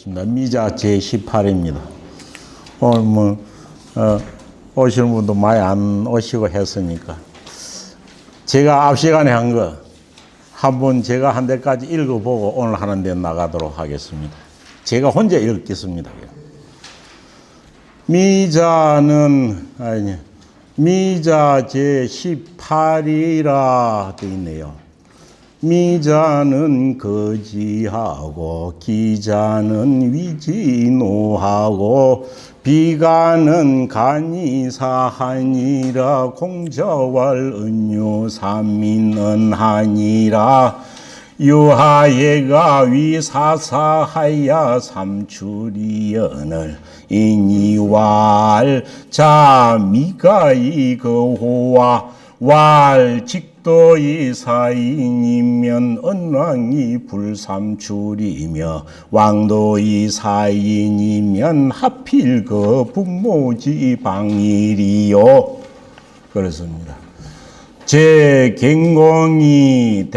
하겠습니다. 미자 제18입니다. 오늘 오시는 분도 많이 안 오시고 했으니까 제가 앞 시간에 한 거 한번 제가 한 데까지 읽어보고 오늘 하는 데 나가도록 하겠습니다. 제가 혼자 읽겠습니다. 미자 제18이라 되어 있네요. 미자는 거지하고 기자는 위진노하고 비가는 간이사하니라 공자왈 은유삼민은하니라 유하예가 위사사하야 삼출이연을 인이왈 자미가이 거호와 왈 직도이 사인이면 은왕이 불삼출이며 왕도이 사인이면 하필 그 북모지 방일이요. 그렇습니다. 제경공이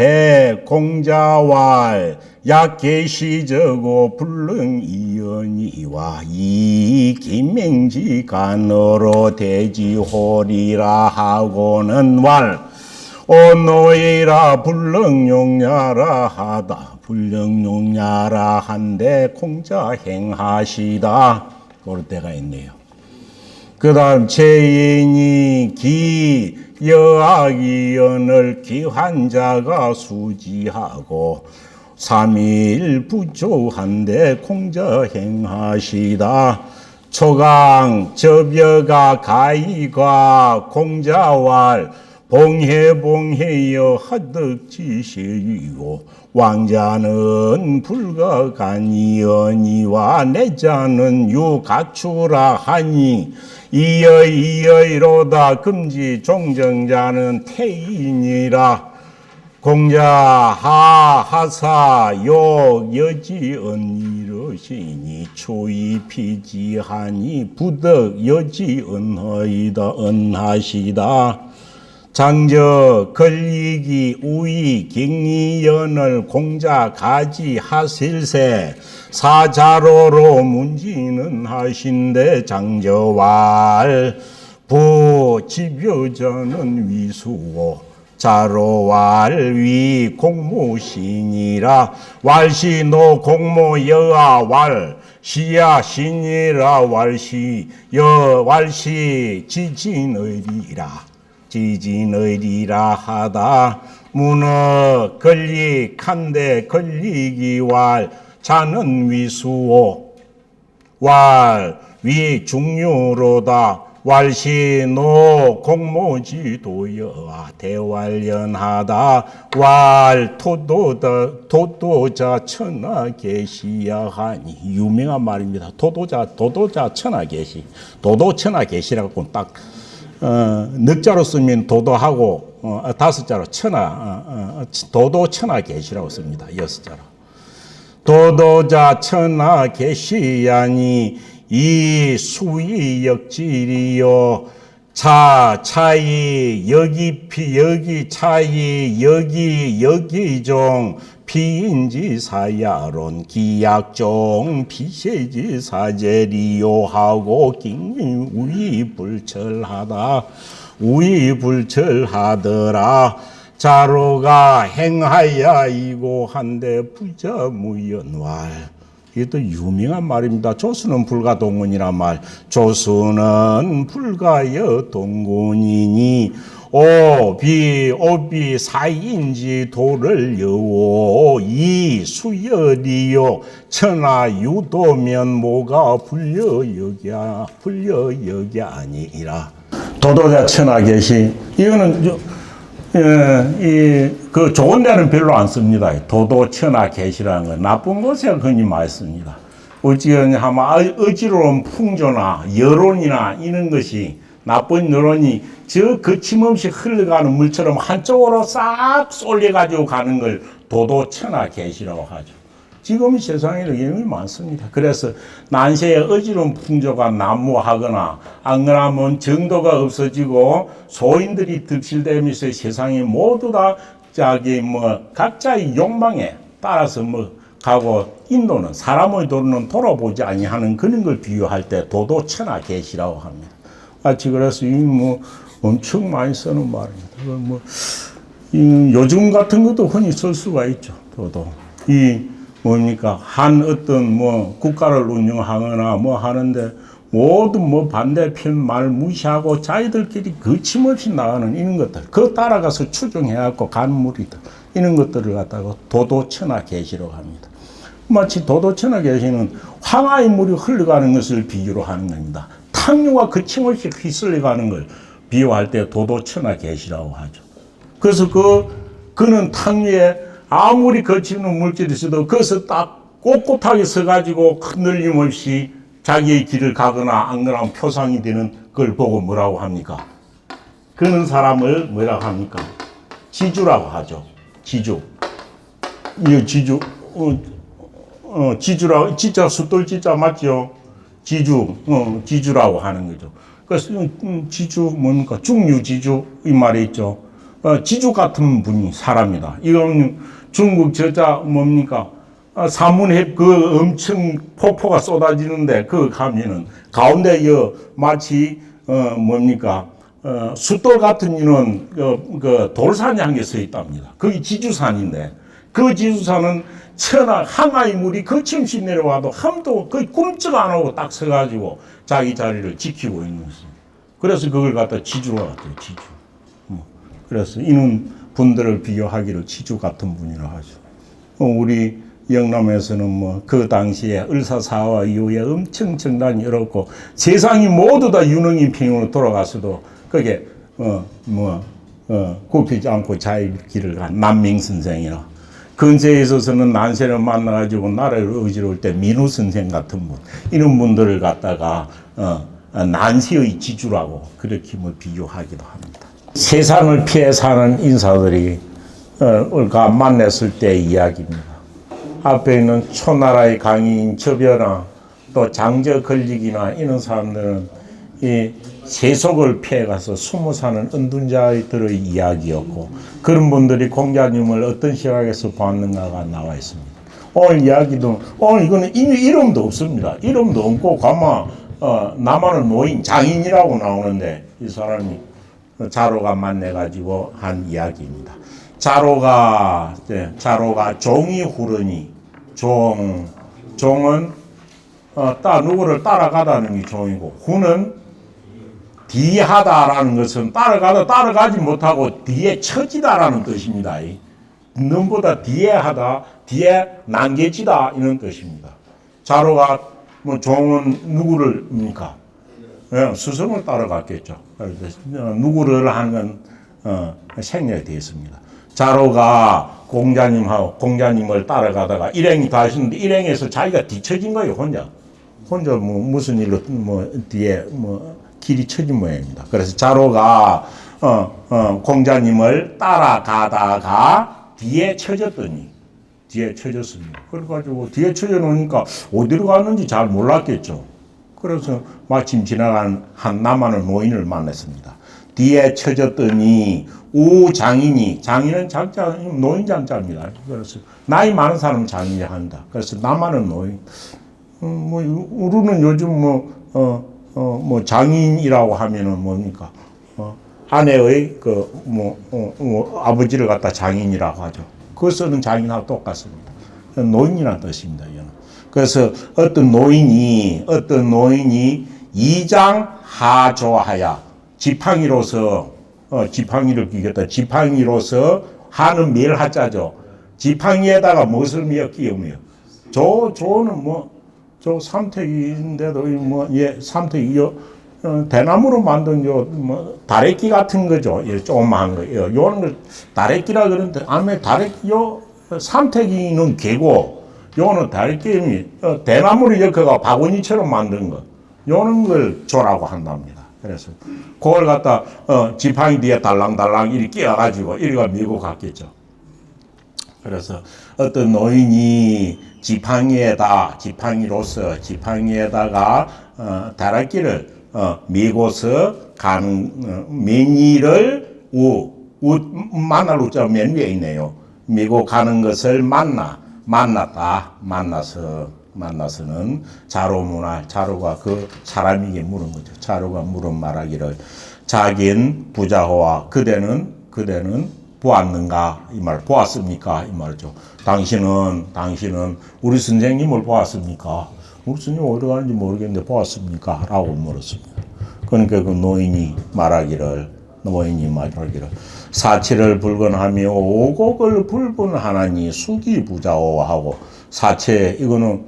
대공자왈 약계시저고 불능이연이와 이 김맹지 간어로 대지홀이라 하고는 왈 온노이라 불능용야라 하다 불능용야라 한데 공자 행하시다 그럴 때가 있네요. 그 다음 제인이 기 여악이연을 기환자가 수지하고 3일 부조한데 공자 행하시다. 초강 접여가 가이가 공자왈 봉해봉해여 하덕지시이고 왕자는 불가간이언이와 내자는 유가추라 하니 이여이여이로다 금지 종정자는 태인이라 공자 하하사 욕 여지은 이러시니 초이 피지하니 부덕 여지은허이다 은하시다. 장저 걸리기 우이 갱리연을 공자 가지 하실세 사자로로 문지는 하신데 장저왈 부집여자는 위수오 자로왈 위 공모신이라 왈시노 공모여아 왈 시야 신이라 왈시 여 왈시 지진의리라 지진의리라 하다. 문어 걸릭한데 걸리기왈 자는 위수오 왈 위 중요로다 왈시노 공모지도여아 대왈연하다 왈 도도자 천하 계시야하니 유명한 말입니다. 도도자 천하 계시 도도 천하 계시라고 딱 넉자로 쓰면 도도하고 다섯자로 천하 도도 천하 계시라고 씁니다. 여섯자로 도도자 천하 계시야니 이 수의 역질이요 차이 여기 차이 여기종 피인지 사야론 기약종 피세지 사제리요 하고 깅 우이불철하더라 자로가 행하야 이고 한데 부자무연왈 이것도 유명한 말입니다. 조수는 불가동군이란 말. 조수는 불가여 동군이니 오비 사인지 도를 여오 이 수열이요 천하 유도면 뭐가 불려여기 아니라 도도자 천하 계시 이거는 그 좋은 데는 별로 안 씁니다. 도도 천하 계시라는 건 나쁜 곳에 흔히 많이 씁니다. 어찌하면 어지러운 풍조나 여론이나 이런 것이 나쁜 여론이 저 거침없이 흘러가는 물처럼 한쪽으로 싹 쏠려가지고 가는 걸 도도 천하 계시라고 하죠. 지금 세상에는 예언이 많습니다. 그래서 난세에 어지러운 풍조가 난무하거나 안 그러면 정도가 없어지고 소인들이 득실되면서 세상이 모두 다 각자의 욕망에 따라서 가고 인도는 사람의 도는 돌아보지 아니하는 그런 걸 비유할 때 도도 천하 계시라고 합니다. 마치 그래서 이 뭐 엄청 많이 쓰는 말입니다. 뭐 요즘 같은 것도 흔히 쓸 수가 있죠. 도도 이 뭡니까 한 어떤 뭐 국가를 운영하거나 뭐 하는데 모든 뭐 반대편 말 무시하고 자기들끼리 거침없이 나가는 이런 것들 그 따라가서 추정해갖고 간 무리들 이런 것들을 갖다가 도도천하 계시라고 합니다. 마치 도도천하 계시는 황하의 물이 흘러가는 것을 비유로 하는 겁니다. 탕류가 거침없이 휘슬려가는 걸 비유할 때 도도천하 계시라고 하죠. 그래서 그는 탕류에 아무리 거치는 물질이 있어도 거기서 딱 꼿꼿하게 서가지고 흔들림 없이 자기의 길을 가거나 안 그러면 표상이 되는 걸 보고 뭐라고 합니까? 그런 사람을 뭐라고 합니까? 지주라고 하죠. 지주. 이 지주, 지주라고, 지자, 숫돌 지자 맞죠? 지주, 지주라고 하는 거죠. 그래서 지주 뭡니까? 중유지주 이 말이 있죠. 지주 같은 분이 사람이다. 이건 중국 저자 뭡니까? 사문해 그 엄청 폭포가 쏟아지는데 그 가면은 가운데 마치 뭡니까 숫돌 같은 이는 그 돌산이 한 개 서 있답니다. 그게 지주산인데 그 지주산은 천하 항하의 물이 거침없이 내려와도 함도 거의 꿈쩍 안 하고 딱 서가지고 자기 자리를 지키고 있는 것입니다. 그래서 그걸 갖다 지주로 갖다 지주. 그래서 이런 분들을 비교하기를 지주 같은 분이라 하죠. 우리 영남에서는 뭐 그 당시에 을사사화 이후에 엄청 정단이 어렵고 세상이 모두 다 유능인평으로 돌아갔어도 그게 굽히지 않고 자기 길을 간 남명 선생이나 근세에 있어서는 난세를 만나가지고 나라를 어지러울 때 민우 선생 같은 분 이런 분들을 갖다가 난세의 지주라고 그렇게 뭐 비유하기도 합니다. 세상을 피해 사는 인사들이 우리가 만났을 때의 이야기입니다. 앞에 있는 초나라의 강인 저변나 또 장저 걸리기나 이런 사람들은 이 세속을 피해가서 숨어 사는 은둔자들의 이야기였고 그런 분들이 공자님을 어떤 시각에서 보았는가가 나와 있습니다. 오늘 이야기도 오늘 이거는 이름도 없습니다. 이름도 없고 가만 나만은 노인 장인이라고 나오는데 이 사람이 자로가 만나가지고 한 이야기입니다. 자로가 종이 후르니 종은 누구를 따라가다는 게 종이고 후는 뒤하다라는 것은 따라가지 못하고 뒤에 처지다라는 뜻입니다. 눈보다 뒤에 하다 뒤에 난개지다 이런 뜻입니다. 자로가 뭐 종은 누구를입니까? 스승을 따라갔겠죠. 누구를 하는 생략이 되어 있습니다. 자로가 공자님을 따라가다가 일행이 다 하시는데 일행에서 자기가 뒤처진 거예요. 혼자 뭐 무슨 일로 뭐 뒤에 뭐 길이 처진 모양입니다. 그래서 자로가 공자님을 따라가다가 뒤에 처졌습니다. 그래가지고 뒤에 처져 놓으니까 어디로 갔는지 잘 몰랐겠죠. 그래서 마침 지나간 한 남한의 노인을 만났습니다. 뒤에 처졌더니 장인은 장자, 노인 장자입니다. 그래서 나이 많은 사람은 장인이 한다. 그래서 남한은 노인. 우리는 요즘 장인이라고 하면은 뭡니까? 아내의 아버지를 갖다 장인이라고 하죠. 그 쓰는 장인하고 똑같습니다. 노인이라는 뜻입니다. 이거는. 그래서 어떤 노인이 이장하조하야 지팡이로서 지팡이를 끼겠다. 지팡이로서 하는 멸하자죠. 지팡이에다가 무엇을 끼우며 조는 저 삼택인데도 삼택이요 대나무로 만든 다래끼 같은 거죠. 조그마한 거. 요런 걸 다래끼라 그러는데 아마 다래끼요 삼택이는 개고 요는 다래끼 대나무를 엮어가 바구니처럼 만든 거. 요런 걸 조라고 한답니다. 그래서 그걸 갖다 지팡이 뒤에 달랑달랑 이렇게 끼워가지고 이리가 밀고 갔겠죠. 그래서 어떤 노인이 지팡이에다가 다락기를 밀고서 가는 맨위를 만날 우자 맨 위에 있네요. 밀고 가는 것을 만나 만나서는 자로문화, 자로가 그 사람에게 물은 거죠. 자로가 물은 말하기를 자긴 부자호와 그대는 보았는가 이 말, 보았습니까 이 말이죠. 당신은 우리 선생님을 보았습니까? 우리 선생님 어디 가는지 모르겠는데 보았습니까? 라고 물었습니다. 그러니까 그 노인이 말하기를 사체를 불건하며 오곡을 불분하나니 수기 부자오 하고, 사체는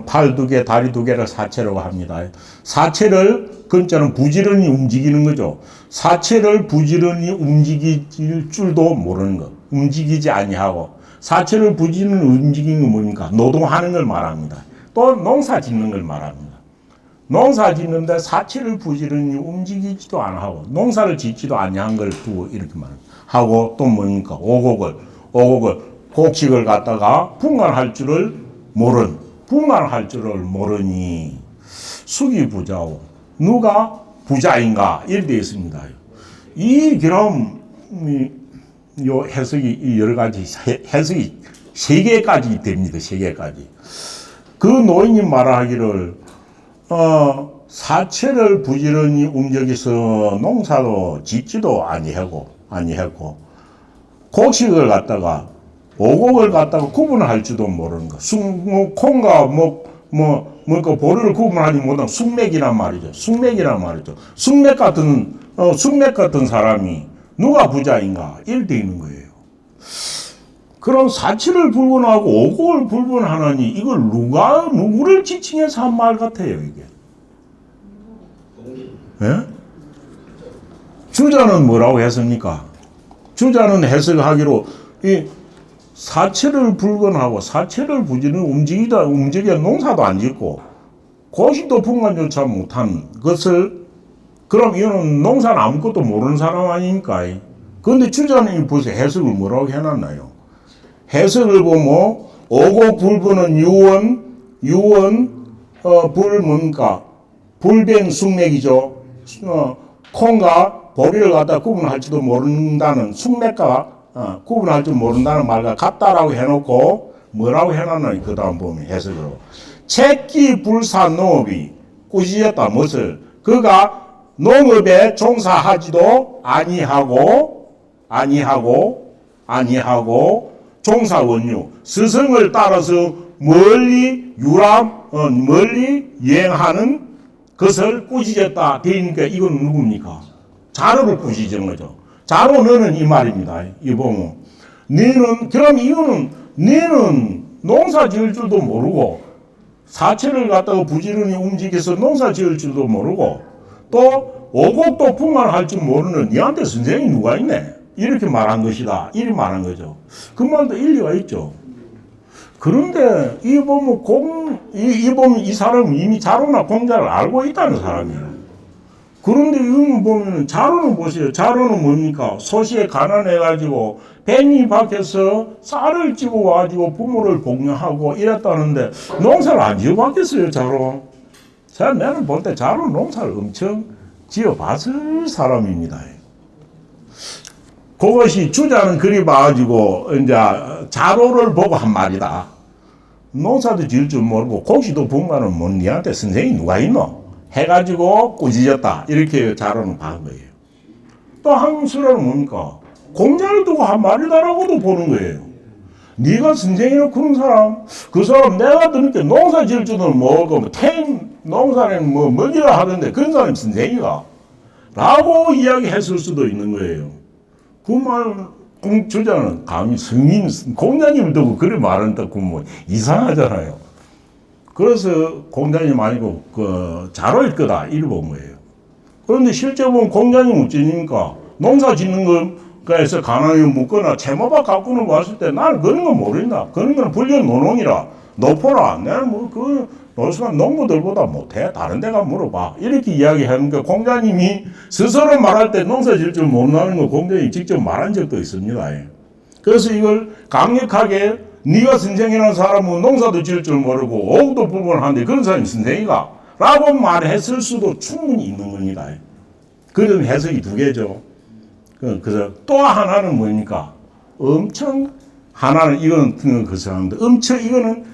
팔 두 개, 다리 두 개를 사체라고 합니다. 사체를 근자는 부지런히 움직이는 거죠. 사체를 부지런히 움직일 줄도 모르는 것. 움직이지 아니하고, 사체를 부지런히 움직이는 건 뭡니까? 노동하는 걸 말합니다. 또 농사 짓는 걸 말합니다. 농사 짓는데 사체를 부지런히 움직이지도 않고 농사를 짓지도 아니한 걸 두고 이렇게 말하고, 또 뭡니까? 오곡을 곡식을 갖다가 분간할 줄을 모르니 수기 부자오, 누가 부자인가 이렇게 되어 있습니다. 이 그럼 요 해석이 여러 가지 해석이 세 개까지 됩니다. 세 개까지. 그 노인이 말하기를 사체를 부지런히 움직여서 농사도 짓지도 아니하고 곡식을 갖다가 오곡을 갖다가 구분할 줄도 모르는 거. 콩과 그 보리를 구분하지 못한 숙맥이란 말이죠. 숙맥 같은 사람이 누가 부자인가 이렇게 있는 거예요. 그럼 사체를 불분하고 오곡을 불분하나니 이걸 누구를 지칭해서 한 말 같아요, 이게. 예? 주자는 뭐라고 했습니까? 주자는 해석하기로 이 사체를 불건하고 사체를 부지런히 움직여 농사도 안 짓고 고식도 분간조차 못한 것을, 그럼 이거는 농사는 아무것도 모르는 사람 아닙니까? 그런데 주자는 벌써 해석을 뭐라고 해놨나요? 해석을 보면 오곡 불분은 불 뭡니까? 불된 숙맥이죠. 콩과 보리를 갖다 구분할지도 모른다는 숙맥과 구분할 줄 모른다는 말과 같다라고 해놓고 뭐라고 해놨나요? 그 다음 보면 해석으로 채기 불사 농업이 꾸짖었다. 무엇을? 그가 농업에 종사하지도 아니하고 종사원유 스승을 따라서 멀리 여행하는 것을 꾸짖었다. 되니까 이건 누굽니까? 자로를 꾸짖은 거죠. 자로 너는 이 말입니다. 이 보면 너는 농사 지을 줄도 모르고 사체를 갖다가 부지런히 움직여서 농사 지을 줄도 모르고 또 오곡도 풍만할 줄 모르는 니한테 선생이 누가 있네. 이렇게 말한 것이다. 이렇게 말한 거죠. 그 말도 일리가 있죠. 그런데 이 보면 이 사람은 이미 자로나 공자를 알고 있다는 사람이에요. 그런데 이거 보면은 자로는 보세요. 자로는 뭡니까? 소시에 가난해가지고 뱅이 밖에서 쌀을 집어 와가지고 부모를 복려하고 이랬다는데 농사를 안 지어봤겠어요, 자로? 내가 볼 때 자로 농사를 엄청 지어봤을 사람입니다. 그것이 주자는 그리 봐가지고 이제 자로를 보고 한 말이다. 농사도 지을 줄 모르고 곡식도 분간을 못 니한테 선생이 누가 있노? 해가지고 꾸짖었다. 이렇게 자로는 봐 거예요. 또 한수라는 뭡니까? 공자를 두고 한 말이다라고도 보는 거예요. 네가 선생이라 그런 사람, 그 사람 내가 들으니까 농사 지을 줄도 모르고 농사는 먹이라 하던데 그런 사람이 선생이가? 라고 이야기했을 수도 있는 거예요. 그 말 주자는 감히 공자님을 두고 그래 말한다 그러면 이상하잖아요. 그래서 공자님 아니고 자로일 거다 이래 본 거예요. 그런데 실제 보면 공자님 어찌니까 농사 짓는 거에서 가난하게 묻거나 채모박 갖고는 왔을 때 나는 그런 거 모른다. 그런 건 불련 노농이라 노포라. 내가 노수가 농부들보다 못해. 다른 데가 물어봐. 이렇게 이야기하니까 공자님이 스스로 말할 때 농사 지을 줄 모른다는 거 공자님이 직접 말한 적도 있습니다. 그래서 이걸 강력하게 네가 선생이라는 사람은 농사도 지을 줄 모르고 오후도 불분하는데 그런 사람이 선생이가? 라고 말했을 수도 충분히 있는 겁니다. 그런 해석이 두 개죠. 그래서 또 하나는 뭡니까? 엄청 하나는 이건 그 사람인데 엄청 이거는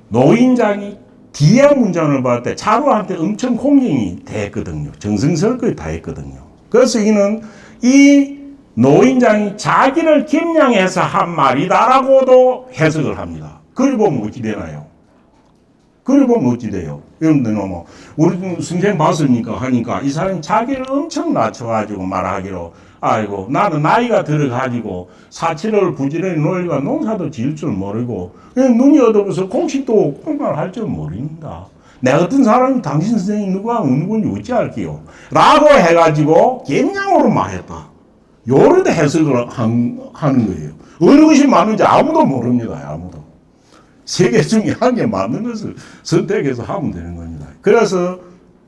노인장이 뒤에 문장을 봤을 때 자루한테 엄청 공경이 됐거든요. 정성스럽게 다 했거든요. 그래서 이는 이 노인장이 자기를 겸양해서 한 말이다라고도 해석을 합니다. 그리 보면 어찌 되나요? 그리 보면 어찌 돼요? 여러분들은 뭐, 우리 선생 봤습니까? 하니까 이 사람이 자기를 엄청 낮춰가지고 말하기로, 아이고, 나는 나이가 들어가지고 사치를 부지런히 놀리가 농사도 지을 줄 모르고, 눈이 어두워서 곡식도 공부를 할 줄 모릅니다. 내 같은 사람이 당신 선생님 누구인지 어찌할게요? 라고 해가지고 겸양으로 말했다. 요런 해석을 하는 거예요. 어느 것이 맞는지 아무도 모릅니다. 아무도. 세 개 중에 한 개 맞는 것을 선택해서 하면 되는 겁니다. 그래서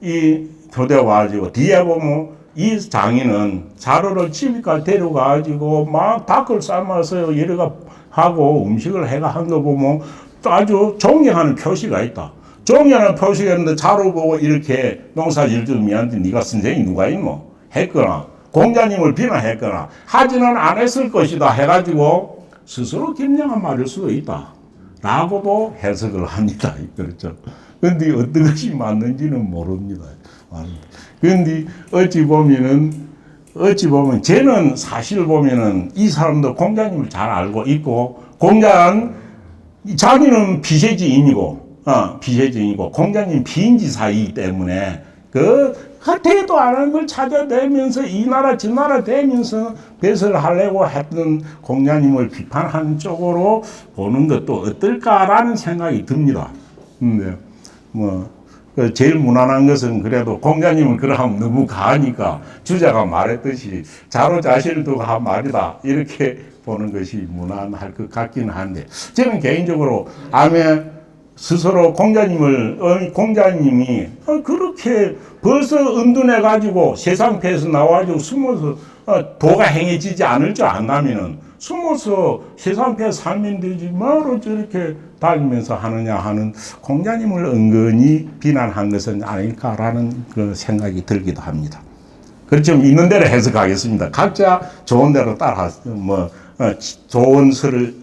이 교대 와가지고 뒤에 보면 이 장인은 자루를 집까지 데려가가지고 막 닭을 삶아서 여러가 하고 음식을 해가 한 거 보면 아주 존경하는 표시가 있다. 존경하는 표시가 있는데 자루 보고 이렇게 농사 지을 미안한데 네가 선생이 누가 있노? 했거나 공자님을 비난했거나 하지는 안 했을 것이다 해가지고 스스로 겸양한 말일 수도 있다. 라고도 해석을 합니다. 그렇죠. 근데 어떤 것이 맞는지는 모릅니다. 근데 어찌 보면 쟤는 사실 보면은 이 사람도 공자님을 잘 알고 있고, 공자는 자기는 비세지인이고, 공자님 비인지사이기 때문에 대도 안 하는 걸 찾아내면서 이 나라 저 나라 되면서 배설을 하려고 했던 공자님을 비판하는 쪽으로 보는 것도 어떨까라는 생각이 듭니다. 근데 제일 무난한 것은 그래도 공자님은 그러면 너무 가하니까 주자가 말했듯이 자로 자신을 두고 한 말이다 이렇게 보는 것이 무난할 것 같기는 한데, 저는 개인적으로 스스로 공자님이 그렇게 벌써 은둔해가지고 세상패에서 나와가지고 숨어서 도가 행해지지 않을 줄 안다면은 숨어서 세상패에 살면 되지 뭐로 저렇게 다니면서 하느냐 하는 공자님을 은근히 비난한 것은 아닐까라는 그 생각이 들기도 합니다. 그렇지만 있는 대로 해석하겠습니다. 각자 좋은 대로 따라 좋은 설을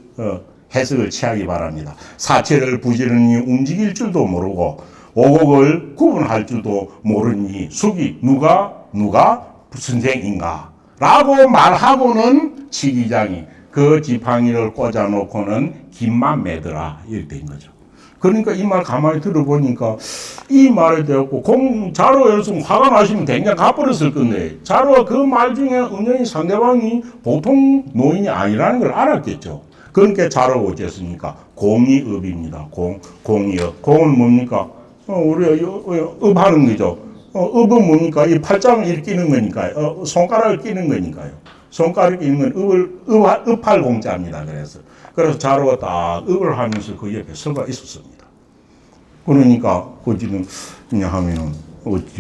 해석을 취하기 바랍니다. 사체를 부지런히 움직일 줄도 모르고 오곡을 구분할 줄도 모르니 숙이 누가 선생인가 라고 말하고는 치기장이 그 지팡이를 꽂아놓고는 김만 매더라 이렇게 된 거죠. 그러니까 이 말 가만히 들어보니까 이 말에 대하고 자로에서 화가 나시면 당장 가버렸을 건데, 자로가 그 말 중에 은연히 상대방이 보통 노인이 아니라는 걸 알았겠죠. 그러니까 자로가 어쨌습니까? 공이업입니다. 공이업. 공은 뭡니까? 우리가 업하는 거죠. 업은 뭡니까? 이 팔짱을 이렇게 끼는 거니까요. 손가락을 끼는 거니까요. 손가락을 끼는 건 업할 공자입니다. 그래서 자로가 딱 업을 하면서 그 옆에 서가 있었습니다. 그러니까 어찌든 그냥 하면은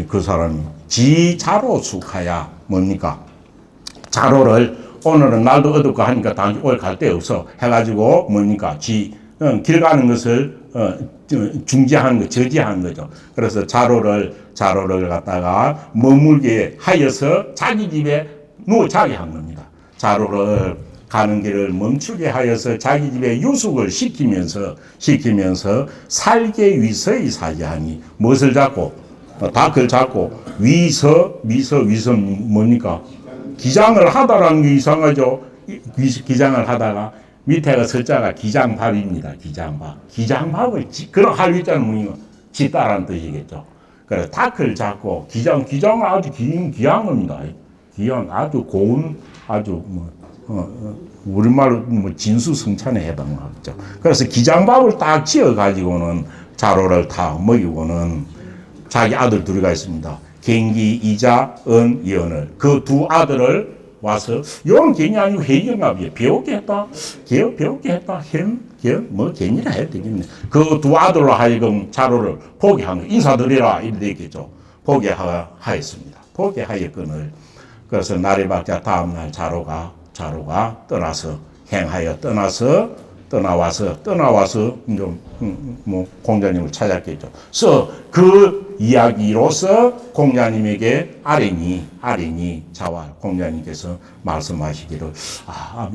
그 사람이 지자로 숙하야 뭡니까? 자로를 오늘은 날도 어둡고 하니까 당신 오늘 갈 데 없어 해가지고 뭡니까? 길 가는 것을 중지하는 거, 저지하는 거죠. 그래서 자로를 갖다가 머물게 하여서 자기 집에 누워 자게 한 겁니다. 자로를 가는 길을 멈추게 하여서 자기 집에 유숙을 시키면서 살게 위서의 사지하니, 무엇을 잡고 닭을 잡고 위서 뭡니까? 기장을 하다라는 게 이상하죠. 기장을 하다가 밑에가 설자가 기장밥입니다. 기장밥을 그런 할위자는 뭐니까 짓다라는 뜻이겠죠. 그래서 닭을 잡고 기장은 아주 귀한 겁니다. 귀한 아주 고운 아주 우리말로 진수성찬에 해당하죠. 그래서 기장밥을 딱 지어 가지고는 자로를 다 먹이고는 자기 아들 둘이가 있습니다. 갱기, 이자, 은, 연을 그 두 아들을 와서 요런 괜히 아니고 회경갑이에요. 배우게 했다. 괜히라 해도 되겠네. 그 두 아들로 하여금 자로를 포기한 거. 인사드리라 이렇게 됐겠죠. 포기하였습니다. 포기하였거늘. 그래서 날이 밝자 다음날 자로가 떠나서 떠나와서 이제 뭐 공자님을 찾았겠죠. 그래서 그 이야기로서 공자님에게 아뢰니 자왈 공자님께서 말씀하시기를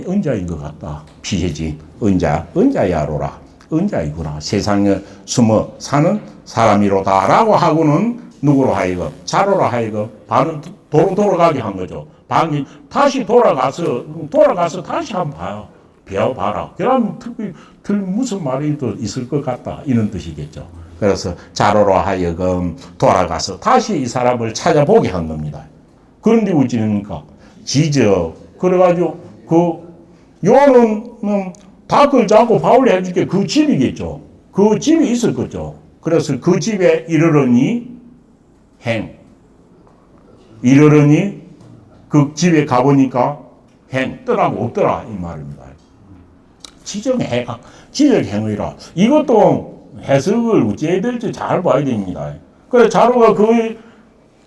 은자인 것 같다. 피해지 은자야로라. 은자이구나. 세상에 숨어 사는 사람이로다라고 하고는 누구로 하여금 자로로 하여금 반은 도로 돌아가게 한 거죠. 반이 다시 돌아가서 다시 한번 봐요. 배워봐라. 그러면 특별히 무슨 말이 또 있을 것 같다. 이런 뜻이겠죠. 그래서 자로로 하여금 돌아가서 다시 이 사람을 찾아보게 한 겁니다. 그런데 어찌됩니까? 지적. 그래가지고 요는 닭을 잡고 밥을 해줄게 그 집이겠죠. 그 집이 있을 거죠. 그래서 그 집에 이르러니 이르러니 그 집에 가보니까 떠나고 없더라 이 말입니다. 지적행위라. 이것도 해석을 어찌해야 될지 잘 봐야 됩니다. 그래서 자루가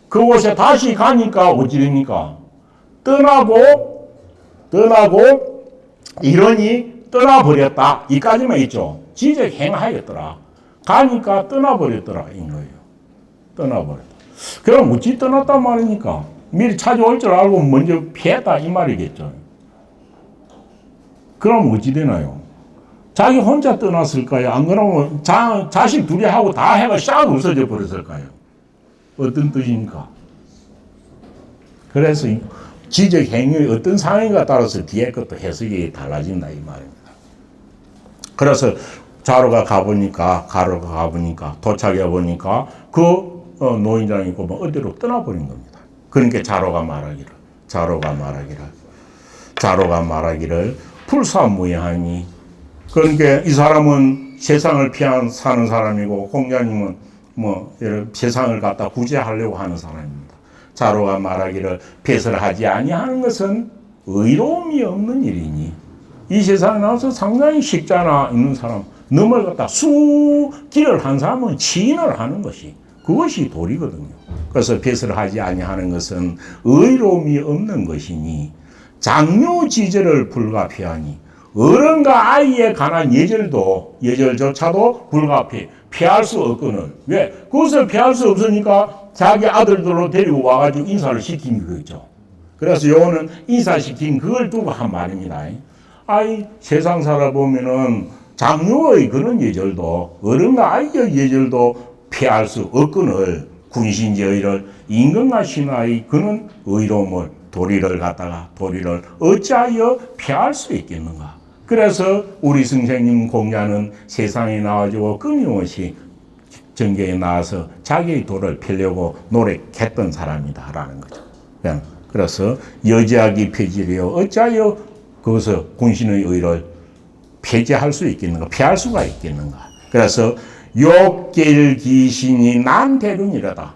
그곳에 다시 가니까 어찌 됩니까? 떠나고 이러니 떠나버렸다. 이까지만 있죠. 지적행하였더라. 가니까 떠나버렸더라. 인 거예요. 떠나버렸다. 그럼 어찌 떠났단 말입니까? 미리 찾아올 줄 알고 먼저 피했다. 이 말이겠죠. 그럼 어찌 되나요? 자기 혼자 떠났을까요? 안 그러면 자식 둘이 하고 다 해가 싹 없어져 버렸을까요? 어떤 뜻입니까? 그래서 지적 행위의 어떤 상황에 따라서 뒤에 것도 해석이 달라진다 이 말입니다. 그래서 가로가 가보니까 도착해 보니까 노인장이 있고 어디로 떠나버린 겁니다. 그러니까 자로가 말하기를 불사무예하니. 그러니까 이 사람은 세상을 사는 사람이고 공자님은 세상을 갖다 구제하려고 하는 사람입니다. 자로가 말하기를 배설하지 아니하는 것은 의로움이 없는 일이니. 이 세상에 나와서 상당히 식자나 있는 사람, 넘을 갖다 길을 한 사람은 치인을 하는 것이 그것이 도리거든요. 그래서 배설하지 아니하는 것은 의로움이 없는 것이니 장묘지절을 불가피하니 어른과 아이에 관한 예절조차도 불가피 피할 수 없거늘. 왜? 그것을 피할 수 없으니까 자기 아들들로 데리고 와가지고 인사를 시킨 거죠. 그래서 요거는 인사시킨 그걸 두고 한 말입니다. 세상 살아보면은 장묘의 그런 예절도 어른과 아이의 예절도 피할 수 없거늘 군신제의를 인간과 신하의 그는 의로움을 도리를 어찌하여 피할 수 있겠는가? 그래서 우리 선생님 공자는 세상에 나와주고 끊임없이 정계에 나와서 자기의 도를 펴려고 노력했던 사람이다라는 거죠. 그래서 여지하기 폐지려 어찌하여 거기서 군신의 의를 폐지할 수 있겠는가? 피할 수가 있겠는가? 그래서 욕결기신이 난대륜이라다.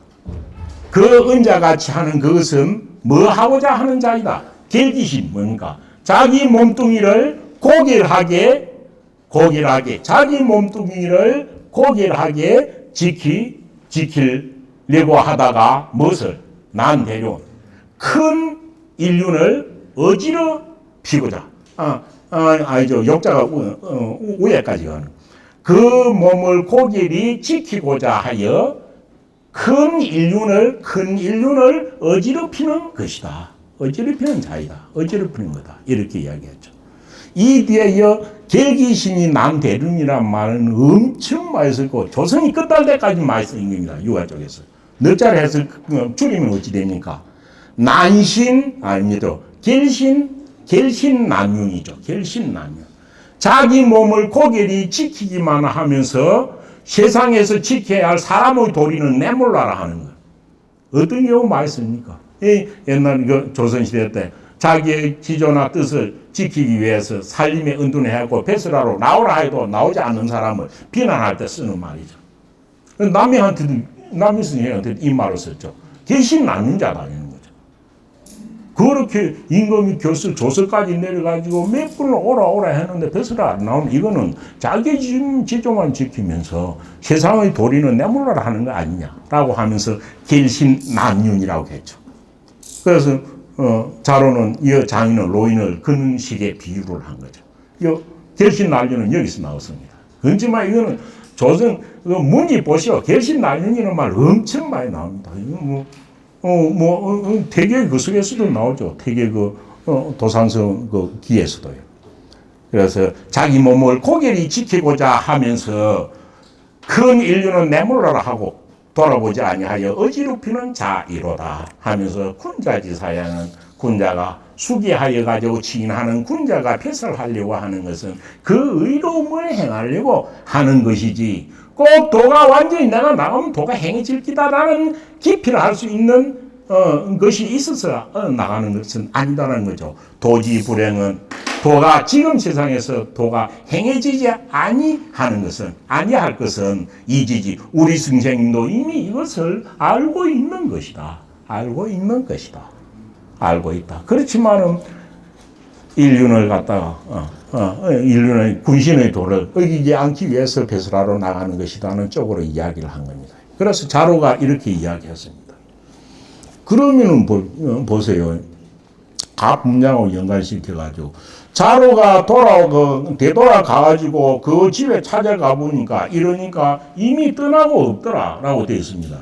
그 은자같이 하는 그것은 뭐 하고자 하는 자이다. 결기신 뭡니까? 자기 몸뚱이를 고결하게 자기 몸뚱이를 고결하게 지키려고 하다가 무엇을? 난대륜. 큰 인륜을 어지러 피고자. 욕자가 우에까지 가는. 그 몸을 고결히 지키고자 하여 큰 인륜을 어지럽히는 것이다. 어지럽히는 자이다. 어지럽히는 거다. 이렇게 이야기했죠. 이 뒤에 결기신이 남대륜이란 말은 엄청 많이 쓰고 조선이 끝날 때까지 많이 쓰인 겁니다. 유화 쪽에서. 넉자를 해서 줄이면 어찌 됩니까? 난신 아닙니다. 결신난륜이죠. 결신난륜. 자기 몸을 고결히 지키기만 하면서 세상에서 지켜야 할 사람의 도리는 내몰라라 하는 거예요. 어떤 경우 많이 씁니까? 옛날 조선시대 때 자기의 지조나 뜻을 지키기 위해서 살림에 은둔해하고 배설하러 나오라 해도 나오지 않는 사람을 비난할 때 쓰는 말이죠. 남이 선생님한테도 이 말을 썼죠. 결신난륜자다 이런 거죠. 그렇게 임금이 조서까지 내려가지고 몇 분을 오라 했는데 배설을 안 나오면 이거는 자기 지조만 지키면서 세상의 도리는 내몰라라 하는 거 아니냐라고 하면서 결신난륜이라고 했죠. 그래서 자로는 이 장인을 노인을 그런 식의 비유를 한 거죠. 결신 난류는 여기서 나왔습니다. 그렇지만 이거는 조선 문제 보시오. 결신 난류라는 말 엄청 많이 나옵니다. 이거 태계 그 속에서도 나오죠. 태계 도산성 기에서도요. 그래서 자기 몸을 고결히 지키고자 하면서 큰 인류는 내몰라라 하고 돌아보지 아니하여 어지럽히는 자이로다 하면서 군자지사야는 군자가 수기하여 가지고 치인하는 군자가 폐설하려고 하는 것은 그 의로움을 행하려고 하는 것이지 꼭 도가 완전히 내가 나가면 도가 행해질 기다라는 기피를 할 수 있는 것이 있어서 나가는 것은 아니다라는 거죠. 도지 불행은 도가 지금 세상에서 도가 행해지지 아니하는 것은 아니할 것은 이지지 우리 선생님도 이미 이것을 알고 있는 것이다. 알고 있는 것이다. 알고 있다. 그렇지만은 인륜을 갖다가 인륜의 군신의 도를 어기지 않기 위해서 배설하러 나가는 것이라는 쪽으로 이야기를 한 겁니다. 그래서 자로가 이렇게 이야기했습니다. 그러면은 보세요. 각 문장하고 연관시켜가지고 자로가 되돌아가가지고 그 집에 찾아가 보니까 이러니까 이미 떠나고 없더라라고 되어 있습니다.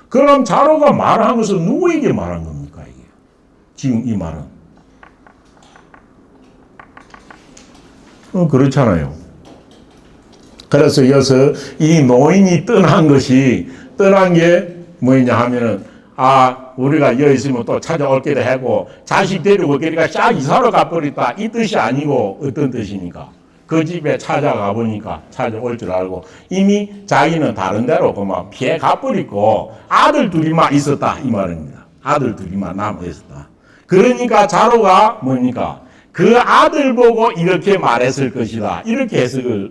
그럼 자로가 말한 것은 누구에게 말한 겁니까 이게? 지금 이 말은 그렇잖아요. 그래서 여기서 이 노인이 떠난 게 뭐냐 하면은 우리가 여기 있으면 또 찾아올 게도 하고 자식 데리고 걔가 싹 이사로 가버렸다 이 뜻이 아니고 어떤 뜻입니까? 그 집에 찾아가 보니까 찾아올 줄 알고 이미 자기는 다른 데로 그만 피해 가버리고 아들 둘이만 있었다 이 말입니다. 아들 둘이만 남아 있었다. 그러니까 자로가 뭡니까? 그 아들 보고 이렇게 말했을 것이다. 이렇게 해석을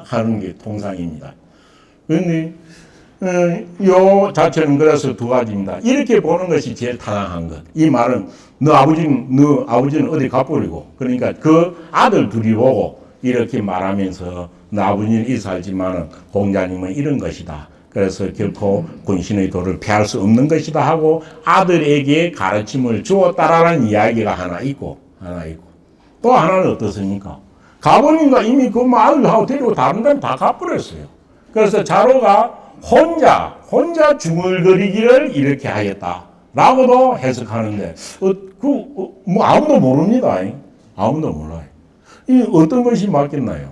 하는 게 통상입니다. 그런데 요 자체는 그래서 두 가지입니다. 이렇게 보는 것이 제일 타당한 것. 이 말은 너 아버지는 어디 가버리고 그러니까 그 아들 둘이 보고 이렇게 말하면서 너 아버지는 이 살지만은 공자님은 이런 것이다. 그래서 결코 군신의 도를 피할 수 없는 것이다 하고 아들에게 가르침을 주었다라는 이야기가 하나 있고 또 하나는 어떻습니까? 가보니까 이미 그 아들하고 데리고 다른 데는 다 가버렸어요. 그래서 자로가 혼자 중얼거리기를 이렇게 하였다라고도 해석하는데 아무도 모릅니다. 아무도 몰라요. 이 어떤 것이 맞겠나요?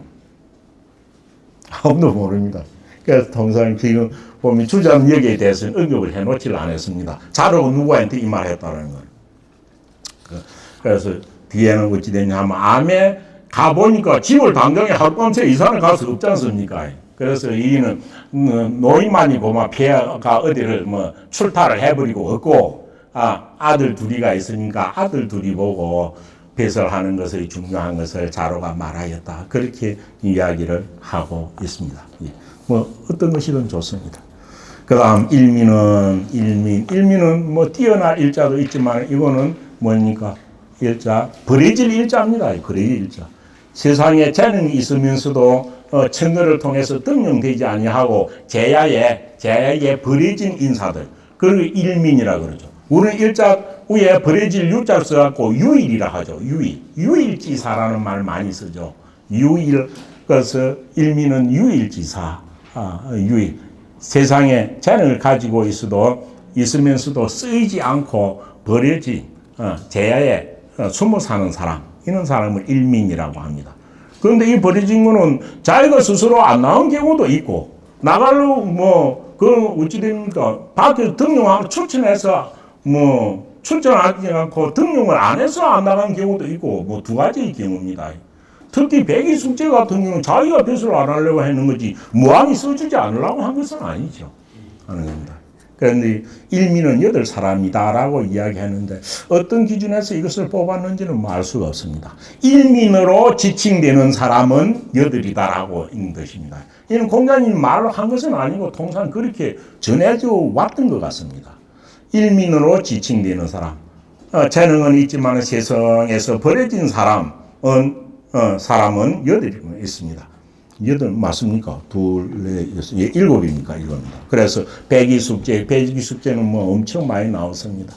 아무도 모릅니다. 그래서 통상 지금 보면 주장 여기에 대해서는 언급을 해놓지를 않았습니다. 자로가 누구한테 이 말을 했다는 거예요. 그래서 뒤에는 어찌 되냐 하면 암에 가보니까 집을 당장에 하룻밤새 이사를 갈 수 없지 않습니까? 그래서 이는 노인만이 고마 피해가 어디를 출타를 해버리고 없고 아들 둘이가 있으니까 아들 둘이 보고 배설하는 것이 중요한 것을 자로가 말하였다. 그렇게 이야기를 하고 있습니다. 어떤 것이든 좋습니다. 그 다음 일민은 뛰어날 일자도 있지만 이거는 뭡니까? 일자, 버려질 일자입니다. 버려질 일자. 세상에 재능이 있으면서도 천거를 통해서 등용되지 아니하고 제야에 버려진 인사들. 그걸 일민이라 그러죠. 우리는 일자 위에 버려질 유자를 써갖고 유일이라 하죠. 유일지사라는 말 많이 쓰죠. 그래서 일민은 유일지사. 유일. 세상에 재능을 가지고 있으면서도 쓰이지 않고 버려진 제야에 숨어 사는 사람, 이런 사람을 일민이라고 합니다. 그런데 이 버려진 거는 자기가 스스로 안 나온 경우도 있고, 나가려고 어찌 됩니까? 밖에서 등용하고 출전해서 출전하지 않고 등용을 안 해서 안 나간 경우도 있고, 두 가지의 경우입니다. 특히 백이 숙제 같은 경우는 자기가 배수를 안 하려고 하는 거지, 무함이 써주지 않으려고 한 것은 아니죠. 하는 겁니다. 그런데 일민은 8사람이다라고 이야기하는데 어떤 기준에서 이것을 뽑았는지는 알 수가 없습니다. 일민으로 지칭되는 사람은 8이다라고 있는 것입니다. 이는 공자님 말로 한 것은 아니고 통상 그렇게 전해져 왔던 것 같습니다. 일민으로 지칭되는 사람, 재능은 있지만 세상에서 버려진 사람은 8이 있습니다. 여덟 맞습니까? 둘, 넷, 여섯, 일곱입니까? 이겁니다. 그래서 백이숙제, 백이숙제는 뭐 엄청 많이 나왔습니다.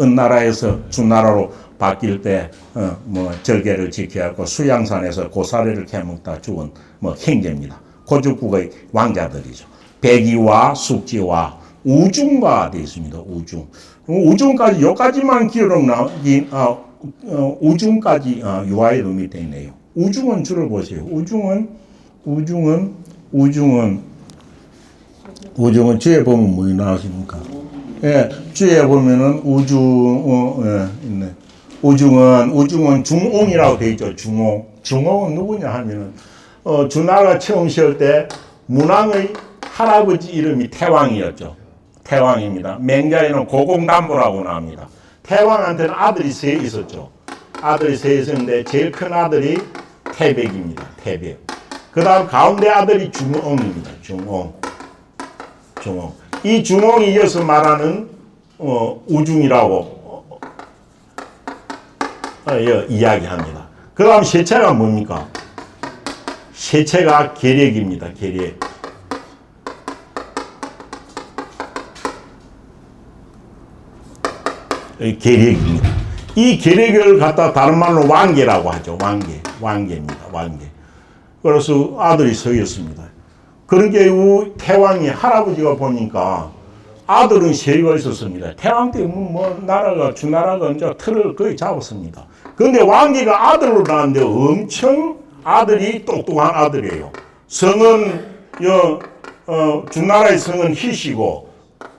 은나라에서 주나라로 바뀔 때, 뭐 절개를 지켜야 하고 수양산에서 고사리를 캐먹다 죽은 뭐 형제입니다. 고죽국의 왕자들이죠. 백이와 숙지와 우중과 되어 있습니다. 우중. 우중까지, 여기까지만 기록 나긴, 우중까지, 유아의 의미 되어 있네요. 우중은 줄을 보세요. 우중은 주에 보면 뭐이 나왔습니까? 예, 주에 보면은 예, 있네. 우중은 중옹이라고 되어 있죠. 중옹은 누구냐 하면은, 주나라 처음 세울 때 문왕의 할아버지 이름이 태왕이었죠. 태왕입니다. 맹자에는 고공담보라고 나옵니다. 태왕한테는 아들이 세 있었죠. 아들이 세 있었는데 제일 큰 아들이 태백입니다. 태백. 그 다음 가운데 아들이 중옹입니다. 중옹. 이 중옹이 이어서 말하는 우중이라고 이야기합니다. 그 다음 셋째가 뭡니까? 셋째가 계력입니다. 계력. 계력입니다. 이 계력을 갖다 다른 말로 왕계라고 하죠. 왕계입니다. 왕계. 그래서 아들이 서였습니다. 그러니까 태왕이 할아버지가 보니까 아들은 세가 있었습니다. 태왕 때 뭐 나라가 주나라가 이제 틀을 거의 잡았습니다. 그런데 왕계가 아들로 나왔는데 엄청 아들이 똑똑한 아들이에요. 성은 주나라의 성은 희시고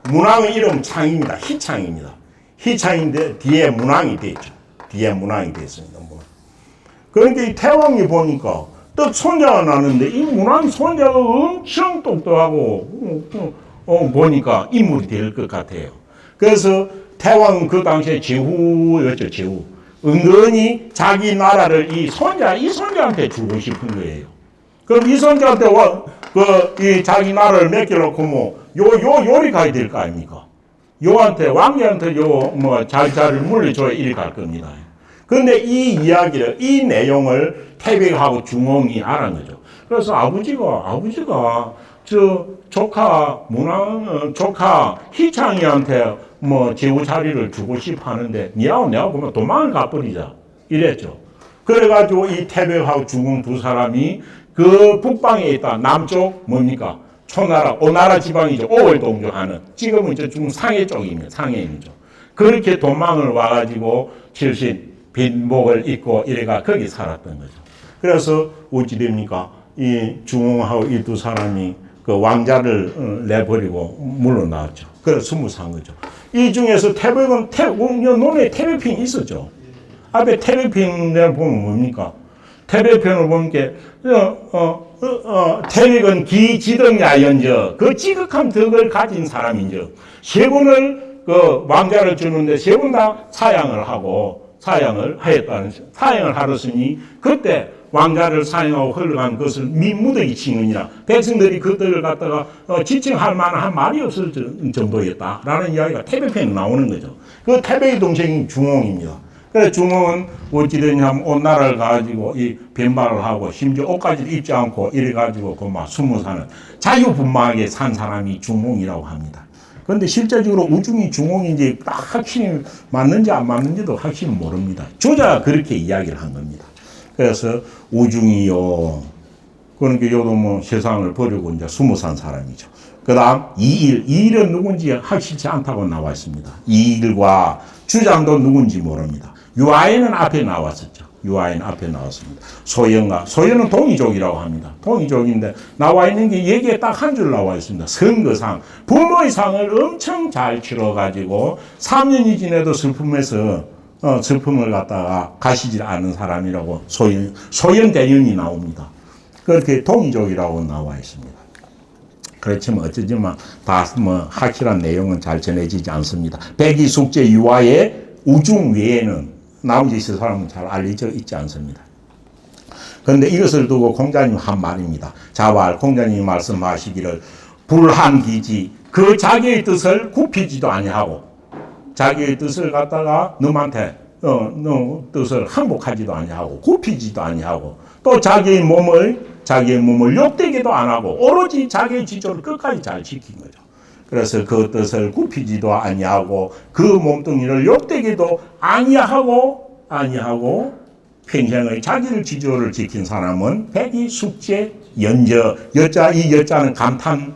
문왕의 이름은 창입니다. 희창입니다. 희창인데 뒤에 문왕이 되죠. 뒤에 문왕이 됐습니다. 그러니까 이 태왕이 보니까 또 손자가 나는데 이 문왕 손자가 엄청 똑똑하고 보니까 인물이 될 것 같아요. 그래서 태왕은 그 당시에 제후였죠. 제후. 은근히 자기 나라를 이 손자한테 주고 싶은 거예요. 그럼 이 손자한테 이 자기 나라를 맡겨놓고 뭐 요리 가야 될 거 아닙니까? 왕자한테 자리를 물려줘야 이리 갈 겁니다. 그런데 이 내용을 태백하고 중옹이 알은 거죠. 그래서 아버지가 조카 희창이한테 제후 자리를 주고 싶어 하는데, 내가 보면 도망을 가버리자. 이랬죠. 그래가지고 이 태백하고 중옹 두 사람이 그 북방에 있다. 남쪽 뭡니까? 초나라, 오나라 지방이죠. 오월동조 하는. 지금은 이제 중 상해 쪽입니다. 상해이죠. 그렇게 도망을 와가지고 빈복을 입고 이래가 거기 살았던 거죠. 그래서 어찌 됩니까? 이 중흥하고 이 두 사람이 그 왕자를 내버리고 물러나왔죠. 그래서 스무 산 거죠. 이 중에서 태백은 논에 태백핑이 있었죠. 앞에 태백핑을 보면 뭡니까? 태백편을 보면 태백은 기지덕야연저 그 지극한 덕을 가진 사람인저 세 분을 그 왕자를 주는데 세 분 다 사양을 하였으니 그때 왕자를 사용하고 흘러간 것을 민무덕이 칭하니라. 백성들이 그들을 갖다가 지칭할 만한 말이 없을 정도였다라는 이야기가 태백편에 나오는 거죠. 그 태백의 동생이 중옹입니다. 그래서 중흥은 어찌되냐면 온 나라를 가지고 이 변발을 하고 심지어 옷까지 입지 않고 이래가지고 막 숨어 사는 자유분방하게 산 사람이 중흥이라고 합니다. 그런데 실제적으로 우중이 중흥인지 딱 확실히 맞는지 안 맞는지도 확실히 모릅니다. 조자가 그렇게 이야기를 한 겁니다. 그래서 우중이요. 그러니까 요도 세상을 버리고 이제 숨어 산 사람이죠. 그 다음 이일은 누군지 확실치 않다고 나와 있습니다. 이일과 주장도 누군지 모릅니다. 유아인은 앞에 나왔었죠. 유아인 앞에 나왔습니다. 소연은 동이족이라고 합니다. 동이족인데 나와 있는 게 얘기에 딱 한 줄 나와 있습니다. 선거상. 부모의 상을 엄청 잘 치러가지고 3년이 지내도 슬픔을 갖다가 가시지 않은 사람이라고 소연 대연이 나옵니다. 그렇게 동이족이라고 나와 있습니다. 그렇지만 어쩌지만 다 확실한 내용은 잘 전해지지 않습니다. 백이숙제 유아의 우중 외에는 나머지 사람은 잘 알려져 있지 않습니다. 그런데 이것을 두고 공자님 한 말입니다. 자왈 공자님이 말씀하시기를 불한기지 그 자기의 뜻을 굽히지도 아니하고 자기의 뜻을 갖다가 너한테 뜻을 항복하지도 아니하고 굽히지도 아니하고 또 자기의 몸을 욕되기도 안 하고 오로지 자기의 지조를 끝까지 잘 지킨 거죠. 그래서 그 뜻을 굽히지도 아니하고 그 몸뚱이를 욕되기도 아니하고 평생의 자기를 지조를 지킨 사람은 백이 숙제 연저 이 여자는 감탄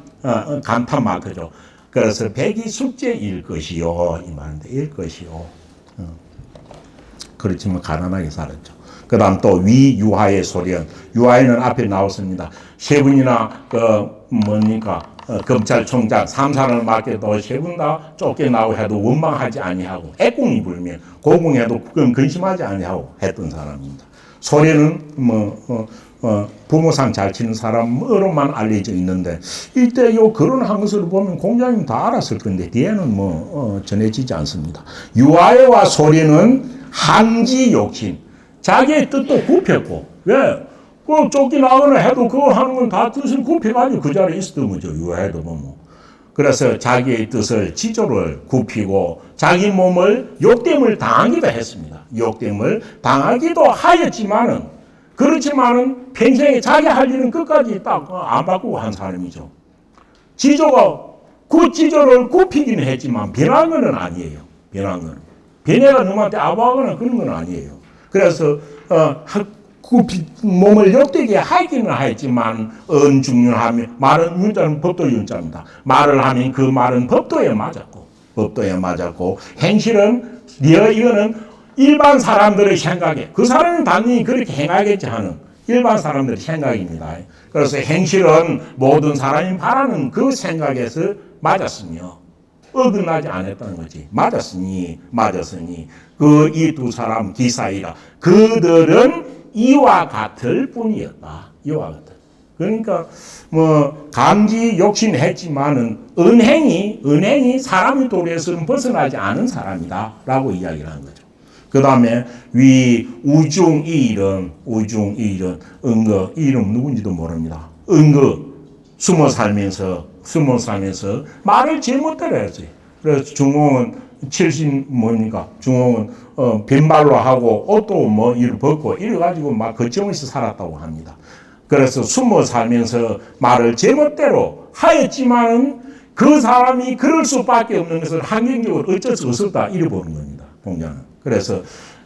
마크죠. 그래서 백이 숙제일 것이요 이 말인데 일 것이요. 그렇지만 가난하게 살았죠. 그 다음 또 위유하의 소련. 유하에는 앞에 나왔습니다. 세 분이나 검찰총장 3사를 맡겨도 세 분 다 쫓겨나고 해도 원망하지 아니하고 애궁이 불면 고궁해도 근심하지 아니하고 했던 사람입니다. 소련은 부모상 잘 치는 사람으로만 알려져 있는데 이때 요 거론한 것을 보면 공자님 다 알았을 건데 뒤에는 전해지지 않습니다. 유하에와 소련은 항지 욕심, 자기의 뜻도 굽혔고, 왜? 그 쫓겨나거나 해도 그거 하는 건 다 뜻을 굽혀가지고 그 자리에 있었던 거죠. 유하에도 뭐. 그래서 자기의 뜻을 지조를 굽히고 자기 몸을 욕됨을 당하기도 했습니다. 욕됨을 당하기도 하였지만은 그렇지만은 평생에 자기 할 일은 끝까지 딱 안 바꾸고 한 사람이죠. 지조가 그 지조를 굽히기는 했지만 변한 건 아니에요. 변한 건. 변해가 너한테 아부하거나 그런 건 아니에요. 그래서 몸을 욕되게 하기는 하였지만 언중윤하며 말은 윤자는 법도 윤자입니다. 말을 하면 그 말은 법도에 맞았고 행실은 이거는 일반 사람들의 생각에 그 사람은 당연히 그렇게 행하겠지 하는 일반 사람들의 생각입니다. 그래서 행실은 모든 사람이 바라는 그 생각에서 맞았으며 어긋나지 않았다는 거지. 맞았으니 그 이 두 사람 기사이라 그들은 이와 같을 뿐이었다. 이와 같을. 그러니까 감지 욕심했지만은 은행이 사람의 도리에서는 벗어나지 않은 사람이다라고 이야기를 하는 거죠. 그 다음에 우중이일은 은거 이름 누군지도 모릅니다. 은거 숨어 살면서 말을 제멋대로 했어요. 그래서 중홍은 중홍은 빈발로 하고 옷도 이를 벗고 이래가지고 막 거점에서 살았다고 합니다. 그래서 숨어 살면서 말을 제멋대로 하였지만은 그 사람이 그럴 수밖에 없는 것을 환경적으로 어쩔 수 없었다 이래 보는 겁니다. 공자는. 그래서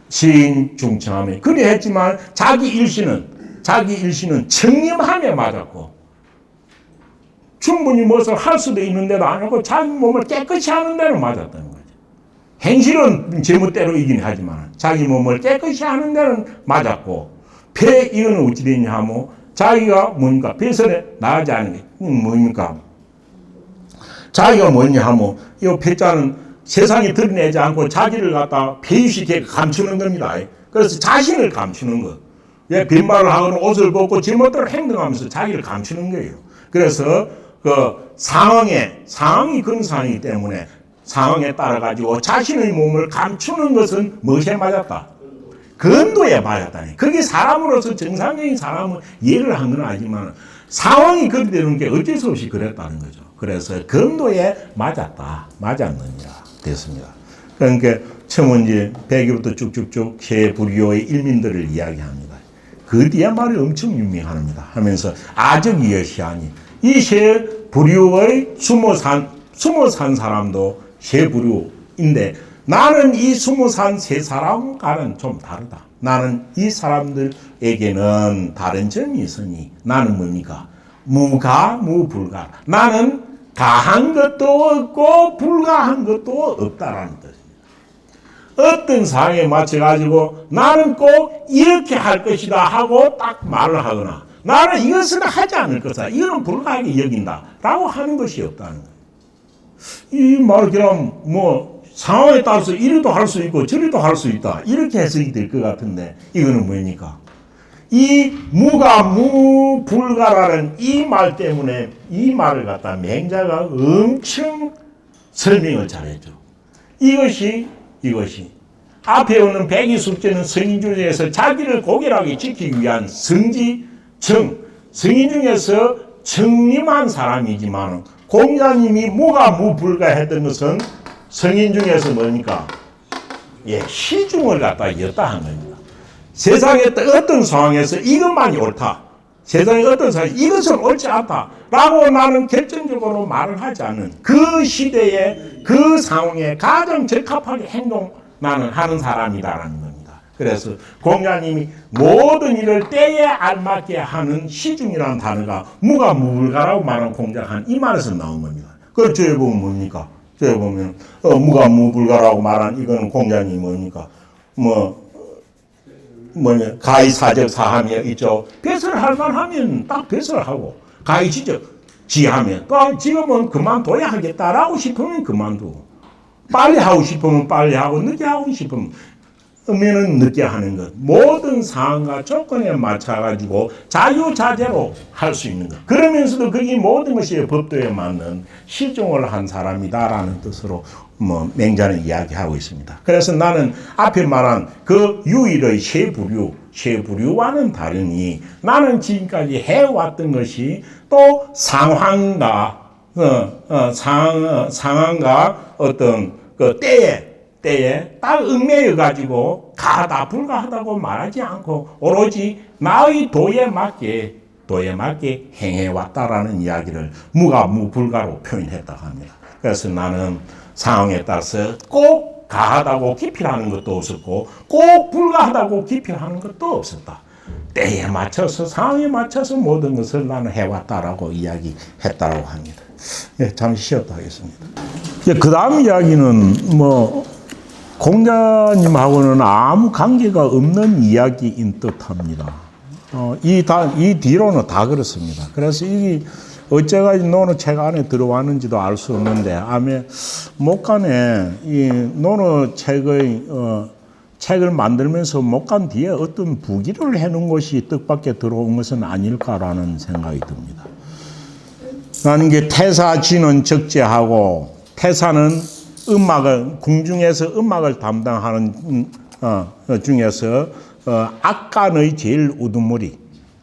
시인 중청하며 그래 했지만 자기 일신은 청렴함에 맞았고 충분히 무엇을 할 수도 있는데도 안 하고 자기 몸을 깨끗이 하는 데는 맞았다는 거죠. 행실은 제멋대로 이긴 하지만 자기 몸을 깨끗이 하는 데는 맞았고 이거는 어찌 되냐 하면 자기가 배설에 나가지 않은 게 자기가 뭐냐 하면 이 패자는 세상에 드러내지 않고 자기를 갖다 배유시켜 감추는 겁니다. 그래서 자신을 감추는 거. 왜 빈말을 하거나 옷을 벗고 제멋대로 행동하면서 자기를 감추는 거예요. 그래서 상황이 그런 상황이기 때문에 상황에 따라 가지고 자신의 몸을 감추는 것은 무엇에 맞았다? 근도에 맞았다니. 그게 사람으로서 정상적인 사람은 이해를 한 건 아니지만 상황이 그리 되는 게 어쩔 수 없이 그랬다는 거죠. 그래서 근도에 맞았느니라 됐습니다. 그러니까 처음 이제 배기부터 쭉쭉쭉 세 부류의 일민들을 이야기합니다. 그 뒤에 말이 엄청 유명합니다. 하면서 아적이여시하니 이 세 부류의 숨어 산 사람도 세 부류인데 나는 이 숨어 산 세 사람과는 좀 다르다. 나는 이 사람들에게는 다른 점이 있으니 나는 뭡니까? 무가무불가. 나는 가한 것도 없고 불가한 것도 없다라는 뜻입니다. 어떤 상황에 맞춰가지고 나는 꼭 이렇게 할 것이다 하고 딱 말을 하거나 나는 이것은 하지 않을 것이다. 이거는 불가하게 여긴다. 라고 하는 것이 없다는 거예요. 이 말 그냥 상황에 따라서 이리도 할 수 있고 저리도 할 수 있다. 이렇게 해석이 될 것 같은데 이거는 뭡니까? 이 무가무불가라는 이 말 때문에 이 말을 갖다 맹자가 엄청 설명을 잘했죠. 이것이 앞에 오는 백이숙제는 성인 중에서 자기를 고결하게 지키기 위한 성인 중에서 청림한 예, 시중을 갖다 였다 한 겁니다. 세상에 어떤 상황에서 이것만이 옳다. 세상에 어떤 상황에서 이것은 옳지 않다. 라고 나는 결정적으로 말을 하지 않는 그 시대에 그 상황에 가장 적합하게 행동 나는 하는 사람이다라는 겁니다. 그래서 공자님이 모든 일을 때에 알맞게 하는 시중이라는 단어가 무가무불가라고 말하는 공자가 이 말에서 나온 겁니다. 그걸 저에 보면 뭡니까? 저에 보면 무가무불가라고 말한 이거는 공자님이 뭡니까? 가히사적 사하며 있죠. 배설을 할 만하면 딱 배설을 하고 가히지적 지하면 또 지금은 그만둬야 하겠다라고 싶으면 그만두고 빨리 하고 싶으면 빨리 하고 늦게 하고 싶으면 늦게 하는 것. 모든 상황과 조건에 맞춰가지고 자유자재로 할 수 있는 것. 그러면서도 그게 모든 것이 법도에 맞는 실종을 한 사람이다라는 뜻으로 맹자는 이야기하고 있습니다. 그래서 나는 앞에 말한 그 유일의 쉐부류와는 다르니 나는 지금까지 해왔던 것이 또 상황과 어떤 그 때에 딱 얽매여 가지고 가하다 불가하다고 말하지 않고 오로지 나의 도에 맞게 행해왔다라는 이야기를 무가무불가로 표현했다고 합니다. 그래서 나는 상황에 따라서 꼭 가하다고 기필하는 것도 없었고 꼭 불가하다고 기필하는 것도 없었다. 때에 맞춰서 상황에 맞춰서 모든 것을 나는 해왔다라고 이야기했다고 합니다. 네, 잠시 쉬었다 하겠습니다. 그 다음 이야기는 공자님하고는 아무 관계가 없는 이야기인 듯합니다. 이 뒤로는 다 그렇습니다. 그래서 이게 어째가지 노노 책 안에 들어왔는지도 알 수 없는데 아마 목간에 이 노노 책을 만들면서 목간 뒤에 어떤 부기를 해놓은 것이 뜻밖에 들어온 것은 아닐까라는 생각이 듭니다. 나는 게 태사지는 적재하고 태사는 궁중에서 음악을 담당하는 중에서 악간의 제일 우두머리,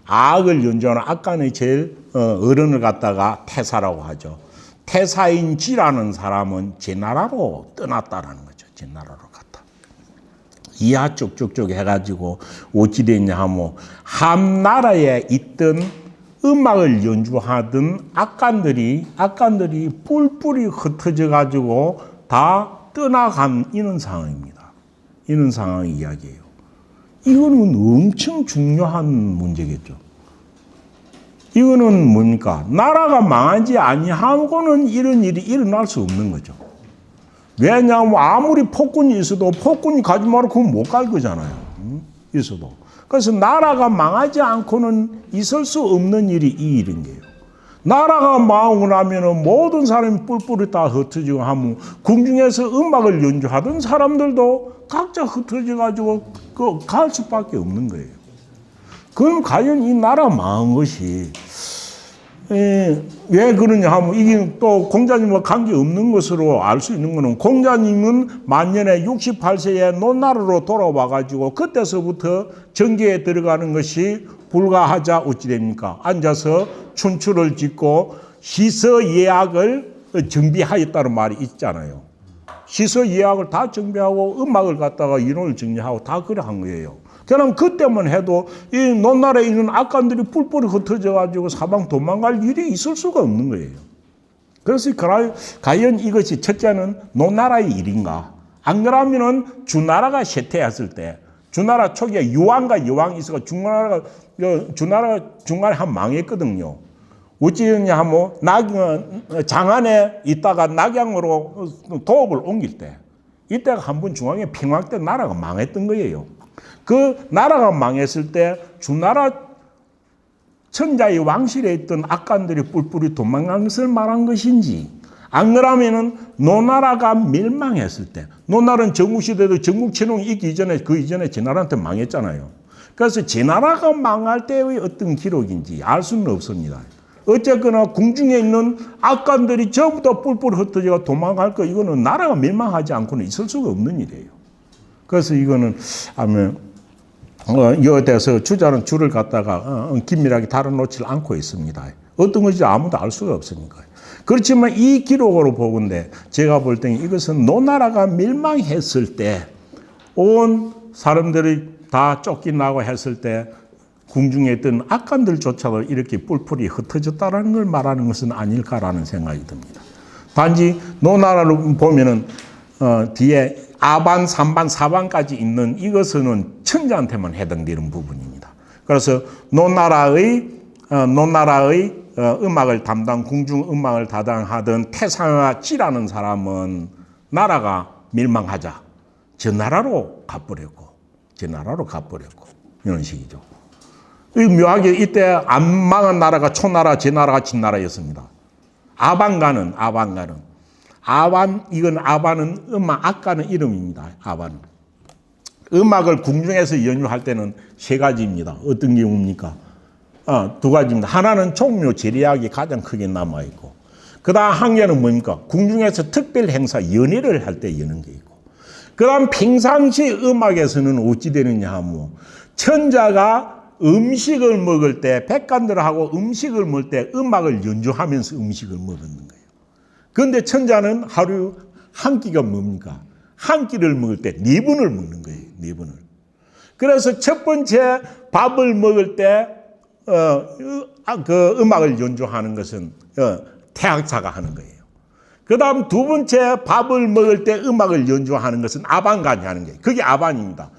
악을 연주하는 악간의 제일 어른을 갖다가 태사라고 하죠. 태사인 지라는 사람은 제나라로 떠났다라는 거죠. 제나라로 갔다. 이하 쭉쭉쭉 해가지고 어찌 됐냐 하면 함나라에 있던 음악을 연주하던 악간들이 뿔뿔이 흩어져 가지고 다 떠나간 이런 상황입니다. 이런 상황의 이야기예요. 이거는 엄청 중요한 문제겠죠. 이거는 뭡니까? 나라가 망하지 아니하고는 이런 일이 일어날 수 없는 거죠. 왜냐하면 아무리 폭군이 있어도 폭군이 가지 말고 그건 못 갈 거잖아요. 있어도. 그래서 나라가 망하지 않고는 있을 수 없는 일이 이 일인 거예요. 나라가 망하고 나면은 모든 사람이 뿔뿔이 다 흩어지고 하면 궁중에서 음악을 연주하던 사람들도 각자 흩어져가지고 갈 수밖에 없는 거예요. 그럼 과연 이 나라 망한 것이 왜 그러냐 하면 이게 또 공자님과 관계없는 것으로 알 수 있는 것은 공자님은 만년에 68세에 논나라로 돌아와가지고 그때서부터 정계에 들어가는 것이 불가하자 어찌 됩니까? 앉아서 춘추를 짓고 시서예약을 정비하였다는 말이 있잖아요. 시서예약을 다 정비하고 음악을 갖다가 인원을 정리하고 다 그래 한 거예요. 그럼 그때만 해도 이 논나라에 있는 악간들이 뿔뿔이 흩어져가지고 사방 도망갈 일이 있을 수가 없는 거예요. 그래서 과연 이것이 첫째는 논나라의 일인가? 안 그러면은 주나라가 쇠퇴했을 때 주나라 초기에 유왕과 여왕이 있어서 주나라가 중간에 한 망했거든요. 어찌했냐 하면 장안에 있다가 낙양으로 도읍을 옮길 때 이때가 한번 중앙에 평왕 때 나라가 망했던 거예요. 그 나라가 망했을 때 주나라 천자의 왕실에 있던 악간들이 뿔뿔이 도망간 것을 말한 것인지 안 그러면은 노나라가 멸망했을 때 노나라는 전국시대도 전국천홍이 있기 전에 그 이전에 제나라한테 망했잖아요. 그래서 제나라가 망할 때의 어떤 기록인지 알 수는 없습니다. 어쨌거나 궁중에 있는 악간들이 전부 다 뿔뿔이 흩어져 도망갈 거 이거는 나라가 멸망하지 않고는 있을 수가 없는 일이에요. 그래서 이거는 아마 이에 대해서 주자는 줄을 갖다가 긴밀하게 다뤄놓지 않고 있습니다. 어떤 것인지 아무도 알 수가 없으니까. 그렇지만 이 기록으로 보건대 제가 볼 때는 이것은 노나라가 멸망했을 때 온 사람들이 다 쫓겨나고 했을 때 궁중에 있던 악관들조차도 이렇게 뿔뿔이 흩어졌다는 걸 말하는 것은 아닐까라는 생각이 듭니다. 단지 노나라를 보면은 뒤에 아반, 3반, 4반까지 있는 이것은 천자한테만 해당되는 부분입니다. 그래서 노나라의 음악을 궁중 음악을 담당하던 태상아찌라는 사람은 나라가 멸망하자 저 나라로 가버렸고 이런 식이죠. 묘하게 이때 안 망한 나라가 초나라, 제나라가 진나라였습니다. 아반가는 악가는 이름입니다. 아반은 음악을 궁중에서 연주할 때는 세 가지입니다. 어떤 경우입니까? 두 가지입니다. 하나는 종묘 제례악이 가장 크게 남아 있고, 그다음 한 개는 뭡니까? 궁중에서 특별 행사 연회를 할 때 여는 게 있고, 그다음 평상시 음악에서는 어찌 되느냐 하면 천자가 음식을 먹을 때 백관들하고 음식을 먹을 때 음악을 연주하면서 음식을 먹는 거예요. 그런데 천자는 하루 한 끼가 뭡니까? 한 끼를 먹을 때 4번을 먹는 거예요. 4번을. 그래서 첫 번째 밥을 먹을 때 그 음악을 연주하는 것은 태학자가 하는 거예요. 그 다음 두 번째 밥을 먹을 때 음악을 연주하는 것은 아반간이 하는 거예요. 그게 아반입니다.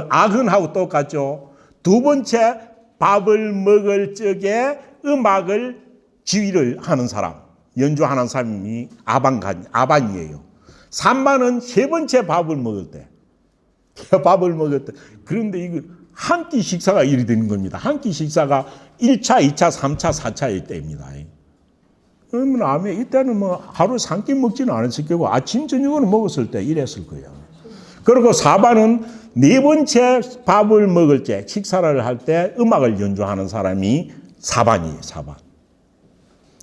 악은하고 똑같죠. 두 번째 밥을 먹을 적에 음악을 지휘를 하는 사람, 연주하는 사람이 아반이에요. 3반은 세 번째 밥을 먹을 때. 그런데 이거 한 끼 식사가 일이 되는 겁니다. 한 끼 식사가 1차, 2차, 3차, 4차일 때입니다. 그러면 이때는 하루에 3끼 먹지는 않았을 거고 아침, 저녁으로 먹었을 때 이랬을 거예요. 그리고 4반은 네 번째 밥을 먹을 때, 식사를 할 때 음악을 연주하는 사람이 4반이에요, 4반.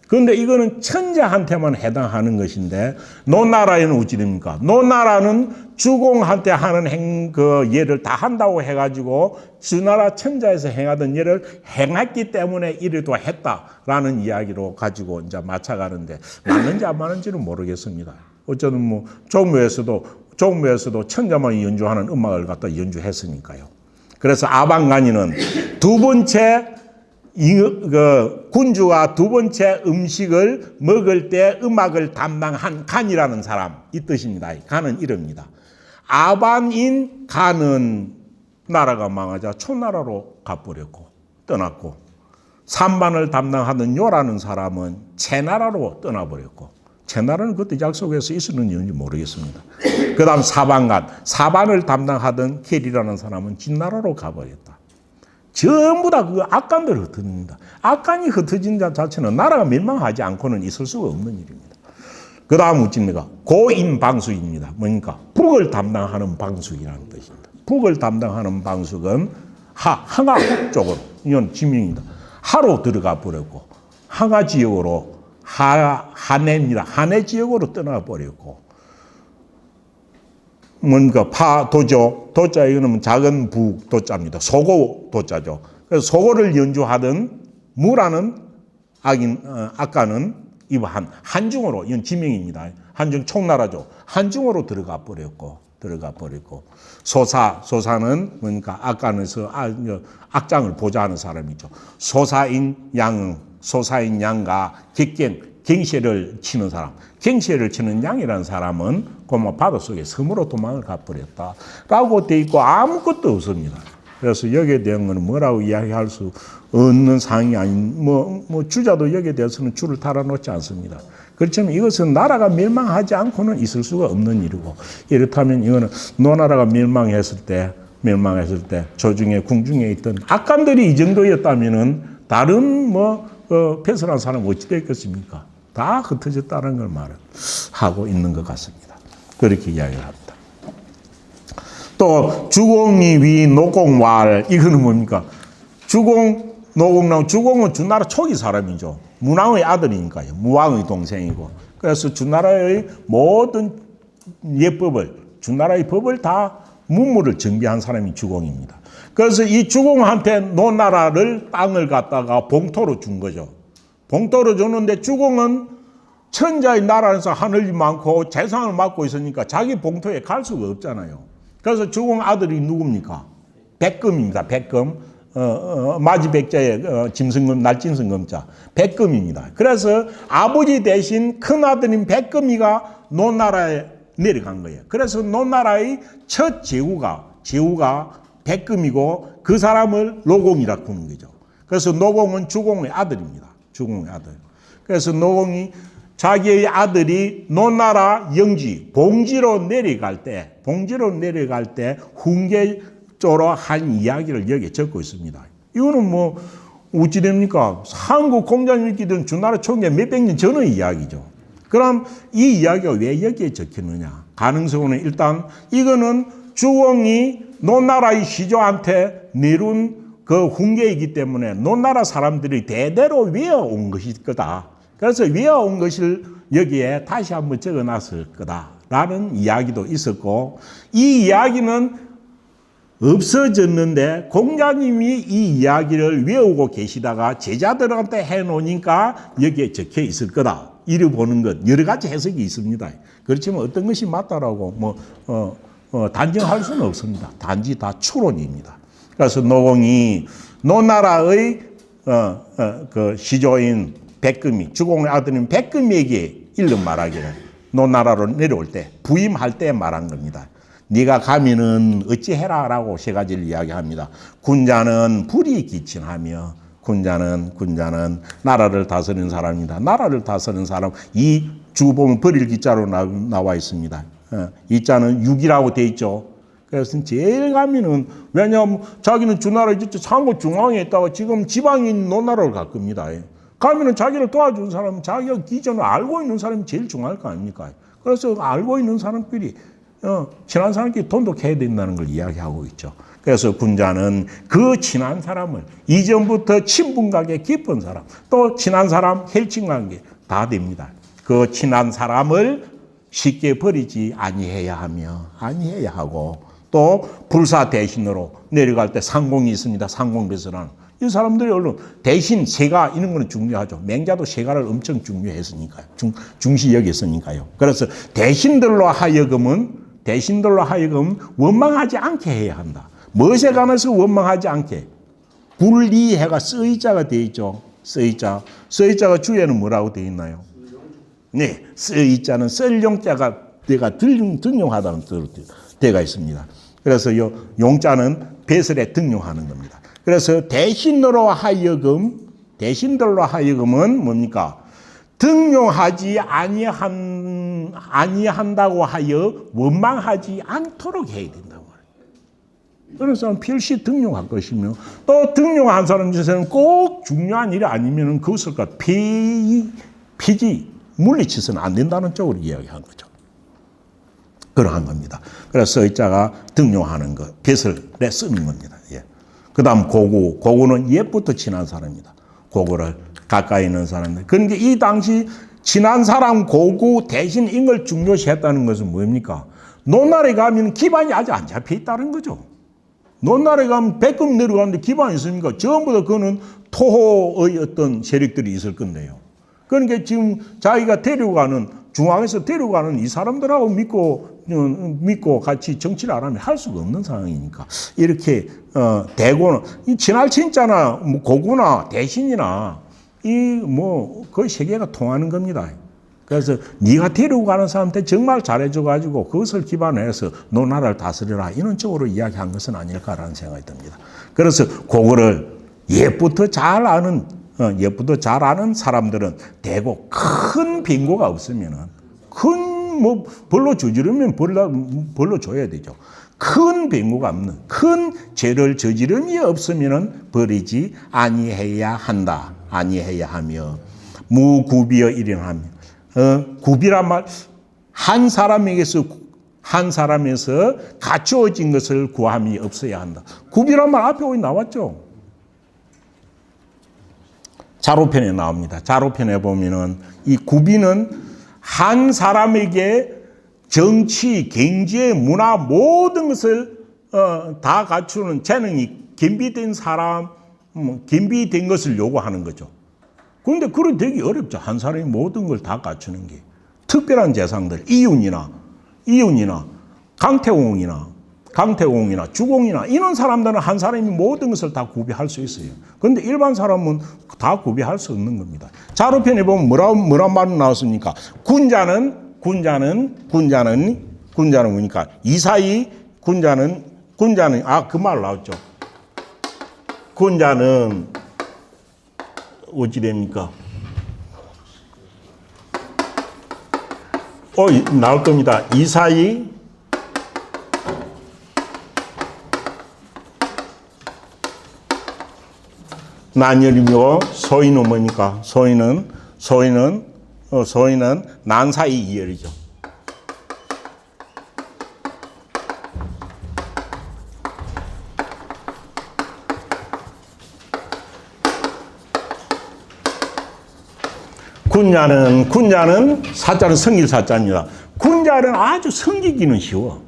그런데 이거는 천자한테만 해당하는 것인데, 노나라에는 어찌 됩니까? 노나라는 주공한테 하는 예를 다 한다고 해가지고, 주나라 천자에서 행하던 예를 행했기 때문에 이래도 했다라는 이야기로 가지고 이제 맞춰가는데, 맞는지 안 맞는지는 모르겠습니다. 어쩌면 종묘에서도 천자만 연주하는 음악을 갖다 연주했으니까요. 그래서 아반간이는 두 번째 군주가 두 번째 음식을 먹을 때 음악을 담당한 간이라는 사람, 이 뜻입니다. 간은 이럽니다. 아반인 간은 나라가 망하자 초나라로 가버렸고 떠났고, 3반을 담당하던 요라는 사람은 채나라로 떠나버렸고, 채나라는 그때 약속에서 있었는지 모르겠습니다. 그 다음 4반을 담당하던 계리라는 사람은 진나라로 가버렸다. 전부 다 그 악간들 흩어집니다. 악간이 흩어진 자체는 나라가 멸망하지 않고는 있을 수가 없는 일입니다. 그 다음 어찌입니까? 고인방숙입니다. 뭡니까? 북을 담당하는 방숙이라는 뜻입니다. 북을 담당하는 방숙은 항하 쪽으로, 이건 지명입니다. 하로 들어가 버렸고, 항하 지역으로 한해입니다. 한해 지역으로 떠나버렸고, 뭔가 도자, 이거는 작은 도자입니다. 소고 도자죠. 그래서 소고를 연주하던 무라는 악가는 한중으로, 이건 지명입니다. 한중 총나라죠. 한중으로 들어가 버렸고, 소사는 뭔가 악간에서 악장을 보좌하는 사람이죠. 소사인 양과 갱시를 치는 사람. 갱시를 치는 양이라는 사람은 고마 바닷속에 섬으로 도망을 가버렸다라고 돼 있고 아무것도 없습니다. 그래서 여기에 대한 것은 뭐라고 이야기할 수 없는 상황이 아닌, 주자도 여기에 대해서는 줄을 달아놓지 않습니다. 그렇지만 이것은 나라가 멸망하지 않고는 있을 수가 없는 일이고, 이렇다면 이거는 노나라가 멸망했을 때 조중에 궁중에 있던 악간들이 이 정도였다면은 다른 패선한 사람은 어찌 됐겠습니까? 다 흩어졌다는 걸 말하고 있는 것 같습니다. 그렇게 이야기를 합니다. 또 주공이 위 노공왈, 이거는 뭡니까? 주공은 주나라 초기 사람이죠. 문왕의 아들이니까요. 무왕의 동생이고. 그래서 주나라의 모든 주나라의 법을 다 문물을 정비한 사람이 주공입니다. 그래서 이 주공한테 노나라를 땅을 갖다가 봉토로 준 거죠. 봉토로 줬는데 주공은 천자의 나라에서 하늘이 많고 재상을 맡고 있으니까 자기 봉토에 갈 수가 없잖아요. 그래서 주공 아들이 누굽니까? 백금입니다. 백금. 마지백자의 짐승금, 날짐승금자. 백금입니다. 그래서 아버지 대신 큰아들인 백금이가 노나라에 내려간 거예요. 그래서 노나라의 첫 제후가 백금이고 그 사람을 노공이라고 부르는 거죠. 그래서 노공은 주공의 아들입니다. 주공의 아들. 그래서 노공이 자기의 아들이 노나라 영지, 봉지로 내려갈 때 훈계 쪽으로 한 이야기를 여기에 적고 있습니다. 이거는 뭐 어찌 됩니까? 한국 공자님 있기든 주나라 총계 몇백 년 전의 이야기죠. 그럼 이 이야기가 왜 여기에 적혔느냐? 가능성은 일단 이거는 주공이 노나라의 시조한테 내룬 그 훈계이기 때문에 노나라 사람들이 대대로 외워온 것일 거다. 그래서 외워온 것을 여기에 다시 한번 적어놨을 거다라는 이야기도 있었고, 이 이야기는 없어졌는데 공자님이 이 이야기를 외우고 계시다가 제자들한테 해놓으니까 여기에 적혀 있을 거다. 이를 보는 것 여러 가지 해석이 있습니다. 그렇지만 어떤 것이 맞다라고 단정할 수는 없습니다. 단지 다 추론입니다. 그래서 노공이 노나라의 그 시조인 백금이, 주공의 아들인 백금에게 일러 말하기를, 노나라로 내려올 때 부임할 때 말한 겁니다. 네가 가면은 어찌해라 라고 세 가지를 이야기합니다. 군자는 불이 기친하며, 군자는 나라를 다스리는 사람입니다. 나라를 다스리는 사람, 이 주 보면 버릴 기자로 나와 있습니다. 이 자는 육이라고 돼 있죠. 그래서 제일 가면은, 왜냐하면 자기는 주나라 상고 중앙에 있다가 지금 지방인 노나라를 갈 겁니다. 가면은 자기를 도와주는 사람은 자기가 기존을 알고 있는 사람이 제일 중요할 거 아닙니까? 그래서 알고 있는 사람끼리, 친한 사람끼리 돈독해야 된다는 걸 이야기하고 있죠. 그래서 군자는 그 친한 사람을, 이전부터 친분관계 깊은 사람, 또 친한 사람, 혈친관계 다 됩니다. 그 친한 사람을 쉽게 버리지 아니해야 하고, 또 불사 대신으로 내려갈 때 상공이 있습니다. 상공배설하는 이 사람들이 얼른 대신 세가 이런 거는 중요하죠. 맹자도 세가를 엄청 중요했으니까요. 중시 여겼으니까요. 그래서 대신들로 하여금 원망하지 않게 해야 한다. 무엇에 관해서 원망하지 않게? 굴리해가 쓰이자가 되어 있죠. 쓰이자가 주에는 뭐라고 되어 있나요? 네, 쓰이자는 썰용자가 내가 등용하다는 뜻으로 되어 있습니다. 그래서 요 용자는 배설에 등용하는 겁니다. 그래서 대신들로 하여금은 뭡니까? 등용하지 아니한다고 하여 원망하지 않도록 해야 된다고 말해요. 그런 사람은 필시 등용할 것이며, 또 등용한 사람 중에서는 꼭 중요한 일이 아니면 그것을 피지 물리치서는 안 된다는 쪽으로 이야기한 거죠. 그러한 겁니다. 그래서 의자가 등용하는 것, 배설에 쓰는 겁니다. 예. 그 다음 고구는 옛부터 친한 사람입니다. 고구를 가까이 있는 사람들. 그러니까 이 당시 친한 사람 고구 대신 이걸 중요시했다는 것은 뭡니까? 노나라에 가면 기반이 아직 안 잡혀 있다는 거죠. 노나라에 가면 백금 내려가는데 기반이 있습니까? 전부 다 그거는 토호의 어떤 세력들이 있을 건데요. 그러니까 지금 자기가 중앙에서 데려가는 이 사람들하고 믿고 같이 정치를 안 하면 할 수가 없는 상황이니까, 이렇게 대고는 이 친할 친자나 뭐 고구나 대신이나 거의 세계가 통하는 겁니다. 그래서 네가 데리고 가는 사람한테 정말 잘해줘가지고 그것을 기반으로 해서 너 나라를 다스려라, 이런 쪽으로 이야기한 것은 아닐까라는 생각이 듭니다. 그래서 그거를 예부터 잘 아는 사람들은 대고 큰 빈고가 없으면은, 벌로 저지르면 벌로 줘야 되죠. 큰 빈고가 없는, 큰 죄를 저지름이 없으면은 버리지 아니해야 하며, 무구비어 일인하며, 구비란 말, 한 사람에서 갖추어진 것을 구함이 없어야 한다. 구비란 말 앞에 오이 나왔죠. 자로편에 나옵니다. 자로편에 보면은 이 구비는 한 사람에게 정치, 경제, 문화 모든 것을 다 갖추는 재능이 겸비된 것을 요구하는 거죠. 그런데 그래 되기 어렵죠. 한 사람이 모든 걸 다 갖추는 게. 특별한 재상들, 이윤이나 강태공이나 강태공이나 주공이나 이런 사람들은 한 사람이 모든 것을 다 구비할 수 있어요. 그런데 일반 사람은 다 구비할 수 없는 겁니다. 자료편에 보면 뭐란 말이 나왔습니까? 군자는 뭐니까 이사이 군자는 그 말 나왔죠. 군자는 어찌 됩니까? 나올 겁니다. 이사이 난열이고 소인은 뭡니까? 소인은 난사이 이열이죠. 군자는 사자는 성길 사자입니다. 군자는 아주 성기기는 쉬워.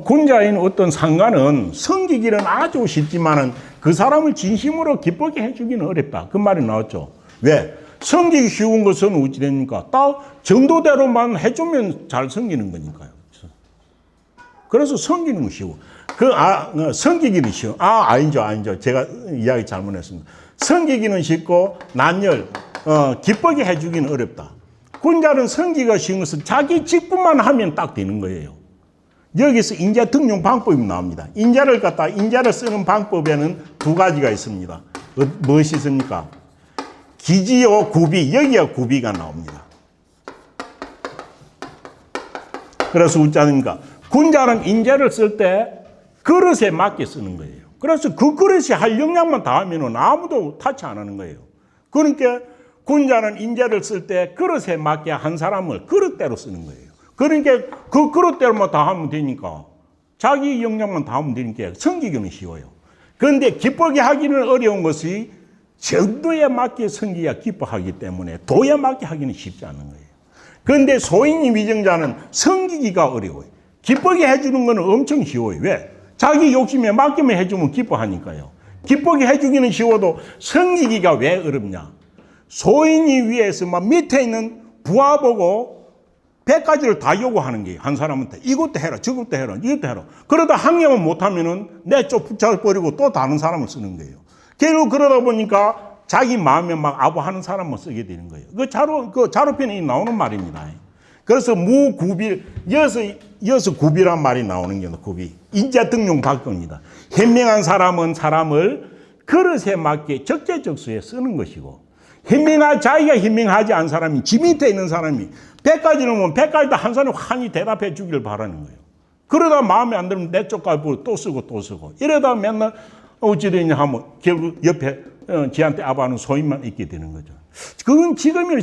군자인 어떤 상관은 성기기는 아주 쉽지만은 그 사람을 진심으로 기쁘게 해주기는 어렵다. 그 말이 나왔죠. 왜? 성기기 쉬운 것은 어찌 됩니까? 딱 정도대로만 해주면 잘 성기는 거니까요. 그래서 성기는 건 쉬워. 성기기는 쉬워. 아니죠. 제가 이야기 잘못했습니다. 성기기는 쉽고 난열, 기쁘게 해주기는 어렵다. 군자는 성기가 쉬운 것은 자기 직분만 하면 딱 되는 거예요. 여기서 인자 등용 방법이 나옵니다. 인자를 쓰는 방법에는 두 가지가 있습니다. 무엇이 있습니까? 기지요, 구비. 여기가 구비가 나옵니다. 그래서 어쩌니까 군자는 인자를 쓸 때 그릇에 맞게 쓰는 거예요. 그래서 그 그릇이 할 역량만 다 하면은 아무도 타치 안 하는 거예요. 그러니까 군자는 인자를 쓸 때 그릇에 맞게 한 사람을 그릇대로 쓰는 거예요. 그러니까 그 그릇대로만 다 하면 되니까 자기 역량만 다 하면 되니까 성기기는 쉬워요. 그런데 기쁘게 하기는 어려운 것이 정도에 맞게 성기가 기뻐하기 때문에 도에 맞게 하기는 쉽지 않은 거예요. 그런데 소인이 위정자는 성기기가 어려워요. 기쁘게 해주는 거는 엄청 쉬워요. 왜? 자기 욕심에 맡기면 해주면 기뻐하니까요. 기쁘게 해주기는 쉬워도 성기기가 왜 어렵냐? 소인이 위에서 막 밑에 있는 부하 보고 100가지를 다 요구하는 게 한 사람한테 이것도 해라, 저것도 해라, 이것도 해라. 그러다 한 개만 못하면은 내쫓 붙여버리고 또 다른 사람을 쓰는 거예요. 결국 그러다 보니까 자기 마음에 막 아부하는 사람만 쓰게 되는 거예요. 그 자료편에 나오는 말입니다. 그래서 무구비, 여서 구비란 말이 나오는 게 구비. 인자 등용 바쁩니다. 현명한 사람은 사람을 그릇에 맞게 적재적소에 쓰는 것이고, 자기가 현명하지 않은 사람이, 지 밑에 있는 사람이 100가지 넘으면 100가지 다 한 사람이 환히 대답해 주기를 바라는 거예요. 그러다 마음에 안 들면 내 쪽까지 또 쓰고 또 쓰고. 이러다 맨날 어찌 되냐 하면 결국 옆에 지한테 아부하는 소인만 있게 되는 거죠. 그건 지금이나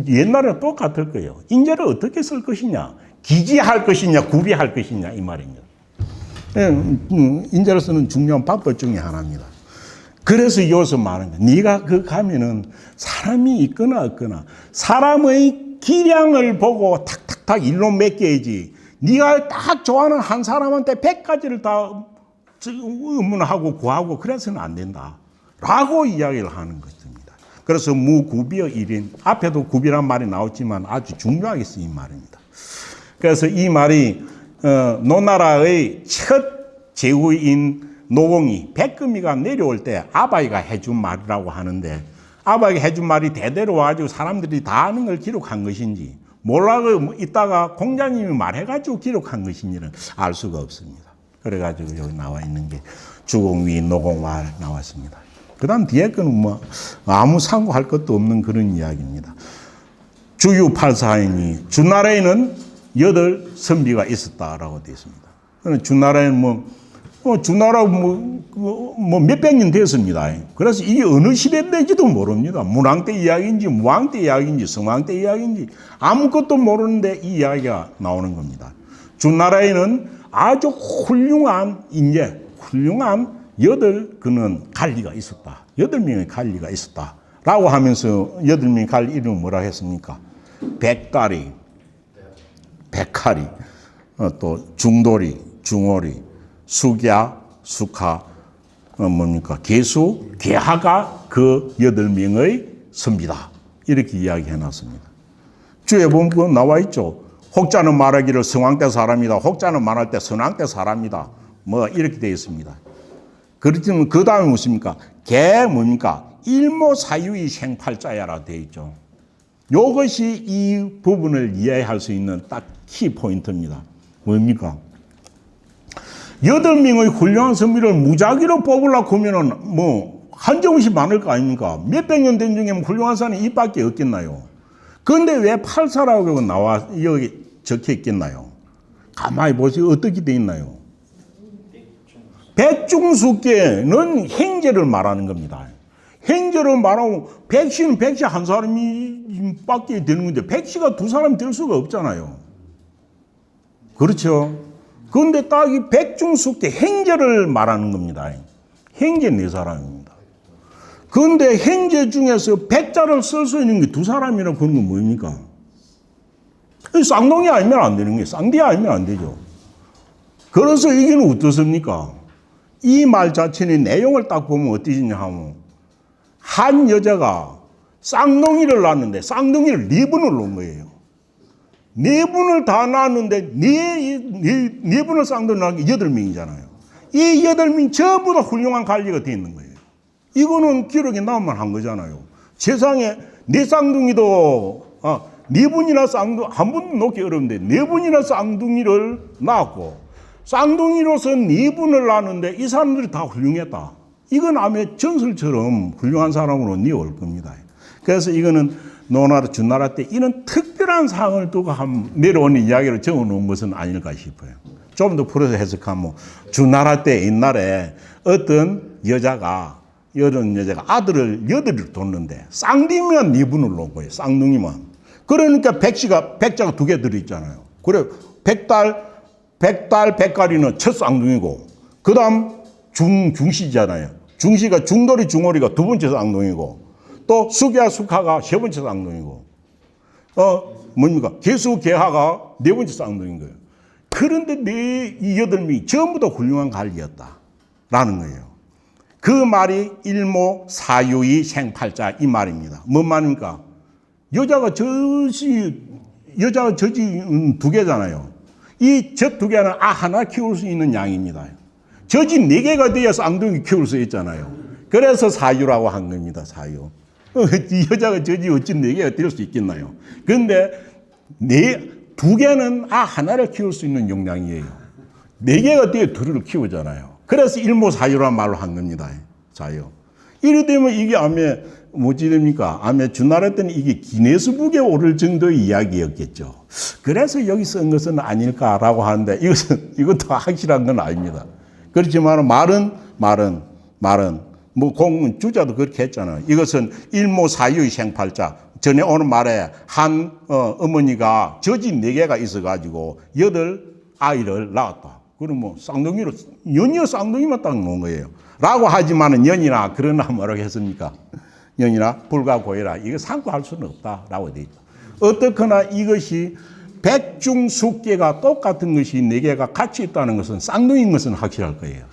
옛날에 똑같을 거예요. 인자를 어떻게 쓸 것이냐, 기지할 것이냐, 구비할 것이냐 이 말입니다. 인자를 쓰는 중요한 방법 중에 하나입니다. 그래서 여기서 말하는 거예요. 네가 가면은 사람이 있거나 없거나 사람의 기량을 보고 탁탁탁 일로 맡겨야지. 네가 딱 좋아하는 한 사람한테 100가지를 다 의문하고 구하고 그래서는 안 된다. 라고 이야기를 하는 것입니다. 그래서 무구비어 일인, 앞에도 구비란 말이 나왔지만 아주 중요하게 쓰인 말입니다. 그래서 이 말이 노나라의 첫 제후인 노공이 백금이가 내려올 때 아바이가 해준 말이라고 하는데, 아바이가 해준 말이 대대로 와가지고 사람들이 다 아는 걸 기록한 것인지, 몰라고 있다가 공자님이 말해가지고 기록한 것인지는 알 수가 없습니다. 그래가지고 여기 나와 있는 게 주공위 노공말 나왔습니다. 그 다음 뒤에 거는 뭐 아무 상고할 것도 없는 그런 이야기입니다. 주유팔사이니 주나라에는 8선비가 있었다라고 되어 있습니다. 주나라에는 주나라 몇백 년 됐습니다. 그래서 이게 어느 시대 때인지도 모릅니다. 문왕 때 이야기인지 무왕 때 이야기인지 성왕 때 이야기인지 아무것도 모르는데 이 이야기가 나오는 겁니다. 주나라에는 아주 훌륭한 인재, 훌륭한 8그는 관리가 있었다. 8명의 관리가 있었다. 라고 하면서 8명의 관리 이름은 뭐라 했습니까? 백가리, 백하리, 또 중도리, 중오리, 수갸, 수카, 개수, 개하가 그 8명의 선비다. 이렇게 이야기해 놨습니다. 주에 보면 그거 나와 있죠. 혹자는 말하기를 성왕 때 사람이다. 혹자는 말할 때 선왕 때 사람이다. 뭐 이렇게 되어 있습니다. 그렇지만 그 다음에 무엇입니까? 개 뭡니까? 일모사유의 생팔자야라 되어 있죠. 이것이 이 부분을 이해할 수 있는 딱 키포인트입니다. 뭡니까? 8명의 훌륭한 선비를 무작위로 뽑으려고 하면은 뭐 한정없이 많을 거 아닙니까? 몇백 년 된 중에 훌륭한 사람이 이밖에 없겠나요? 그런데 왜 8사라고 나와 여기 적혀 있겠나요? 가만히 보세요. 어떻게 되어 있나요? 백중수께는 행제를 말하는 겁니다. 행제를 말하고 백시는 백시 한 사람이 밖에 되는 건데 백시가 두 사람이 될 수가 없잖아요. 그렇죠? 그런데 딱 이 백중수께 행제를 말하는 겁니다. 행제 네 사람입니다. 그런데 행제 중에서 백자를 쓸 수 있는 게 두 사람이라고 그런 건 뭡니까? 쌍둥이 아니면 안 되는 거예요. 쌍디 아니면 안 되죠. 그래서 이게는 어떻습니까? 이 말 자체의 내용을 딱 보면 어떠냐 하면 한 여자가 쌍둥이를 낳았는데 쌍둥이를 4분을 놓은 거예요. 4분을 다 낳았는데 네 분을 쌍둥이 낳은 게 8명이잖아요. 이 8명이 전부 다 훌륭한 관리가 되어 있는 거예요. 이거는 기록에 나오면 한 거잖아요. 세상에 네 쌍둥이도 4분이나 쌍둥이 한 분도 놓기 어려운데 4분이나 쌍둥이를 낳았고 쌍둥이로서 4분을 낳았는데 이 사람들이 다 훌륭했다. 이건 아마 전설처럼 훌륭한 사람으로 니어올 겁니다. 그래서 이거는 노나라 주나라 때 이런 특별한 상황을 두고 내려오는 이야기를 적어놓은 것은 아닐까 싶어요. 좀 더 풀어서 해석하면 주나라 때 옛날에 어떤 여자가 아들을 8을 뒀는데 쌍둥이만 4분을 놓은 거예요. 쌍둥이만. 그러니까 백자가 2개 들어있잖아요. 그래 백갈이는 첫 쌍둥이고 그 다음 중시잖아요. 중시가 중돌이 중오리가 두 번째 쌍둥이고 또 숙야 숙하가 세 번째 쌍둥이고 뭡니까? 개수 개하가 네 번째 쌍둥이인 거예요. 그런데 이 8명이 전부 다 훌륭한 관리였다라는 거예요. 그 말이 일모사유의 생팔자 이 말입니다. 뭔 말입니까? 여자가 저지 2개잖아요. 이 젖 2개는 하나 키울 수 있는 양입니다. 젖이 4개가 돼야 쌍둥이 키울 수 있잖아요. 그래서 사유라고 한 겁니다. 사유. 이 여자가 젖이 어찌 4개가 될 수 있겠나요? 그런데 2개는 하나를 키울 수 있는 용량이에요. 4개가 돼야 둘을 키우잖아요. 그래서 일모사유라는 말로 한 겁니다. 사유. 이래 되면 이게 뭐지 됩니까? 주나라 때는 이게 기네스북에 오를 정도의 이야기였겠죠. 그래서 여기 쓴 것은 아닐까라고 하는데 이것도 확실한 건 아닙니다. 그렇지만 말은 주자도 그렇게 했잖아요. 이것은 일모사유의 생팔자. 전에 오는 말에 한 어머니가 젖이 4개가 있어가지고 8아이를 낳았다. 그럼 연이어 쌍둥이만 딱 놓은 거예요. 라고 하지만은 연이나 그러나 뭐라고 했습니까? 연이나 불가고해라. 이거 상고할 수는 없다라고 되어 있다. 어떻거나 이것이 백중숙계가 똑같은 것이 4개가 같이 있다는 것은 쌍둥이인 것은 확실할 거예요.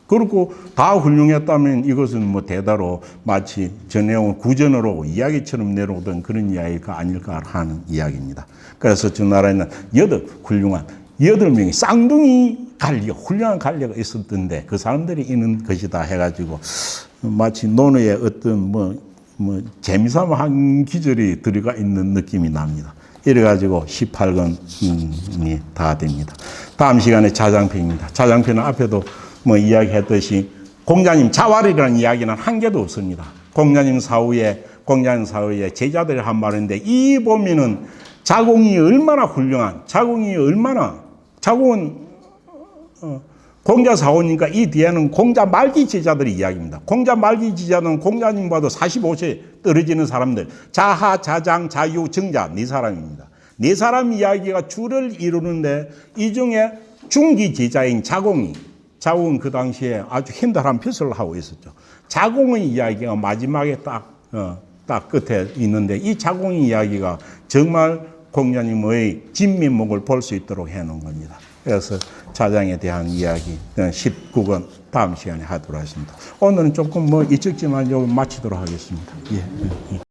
그렇고 다 훌륭했다면 이것은 대다로 마치 저 내용을 구전으로 이야기처럼 내려오던 그런 이야기가 아닐까 하는 이야기입니다. 그래서 주나라에는 8명이 쌍둥이 훌륭한 관리가 있었던데 그 사람들이 있는 것이다 해가지고 마치 논어에 어떤 재미삼아 한 기절이 들어가 있는 느낌이 납니다. 이래가지고 18권이 다 됩니다. 다음 시간에 자장편입니다. 자장편은 앞에도 이야기했듯이 공자님 자활이라는 이야기는 한 개도 없습니다. 공자님 사후에 제자들이 한 말인데 이 보면은 자공이 얼마나 훌륭한, 자공은 공자 사후니까 이 뒤에는 공자 말기 제자들의 이야기입니다. 공자 말기 제자는 공자님과도 45세 떨어지는 사람들, 자하, 자장, 자유, 정자 4사람입니다. 4사람 이야기가 줄을 이루는데 이 중에 중기 제자인 자공은 그 당시에 아주 힘들한 벼슬을 하고 있었죠. 자공의 이야기가 마지막에 딱 끝에 있는데 이 자공의 이야기가 정말 공자님의 진면목을 볼 수 있도록 해놓은 겁니다. 그래서 자장에 대한 이야기 19권 다음 시간에 하도록 하겠습니다. 오늘은 조금 잊었지만 여기 마치도록 하겠습니다. 예.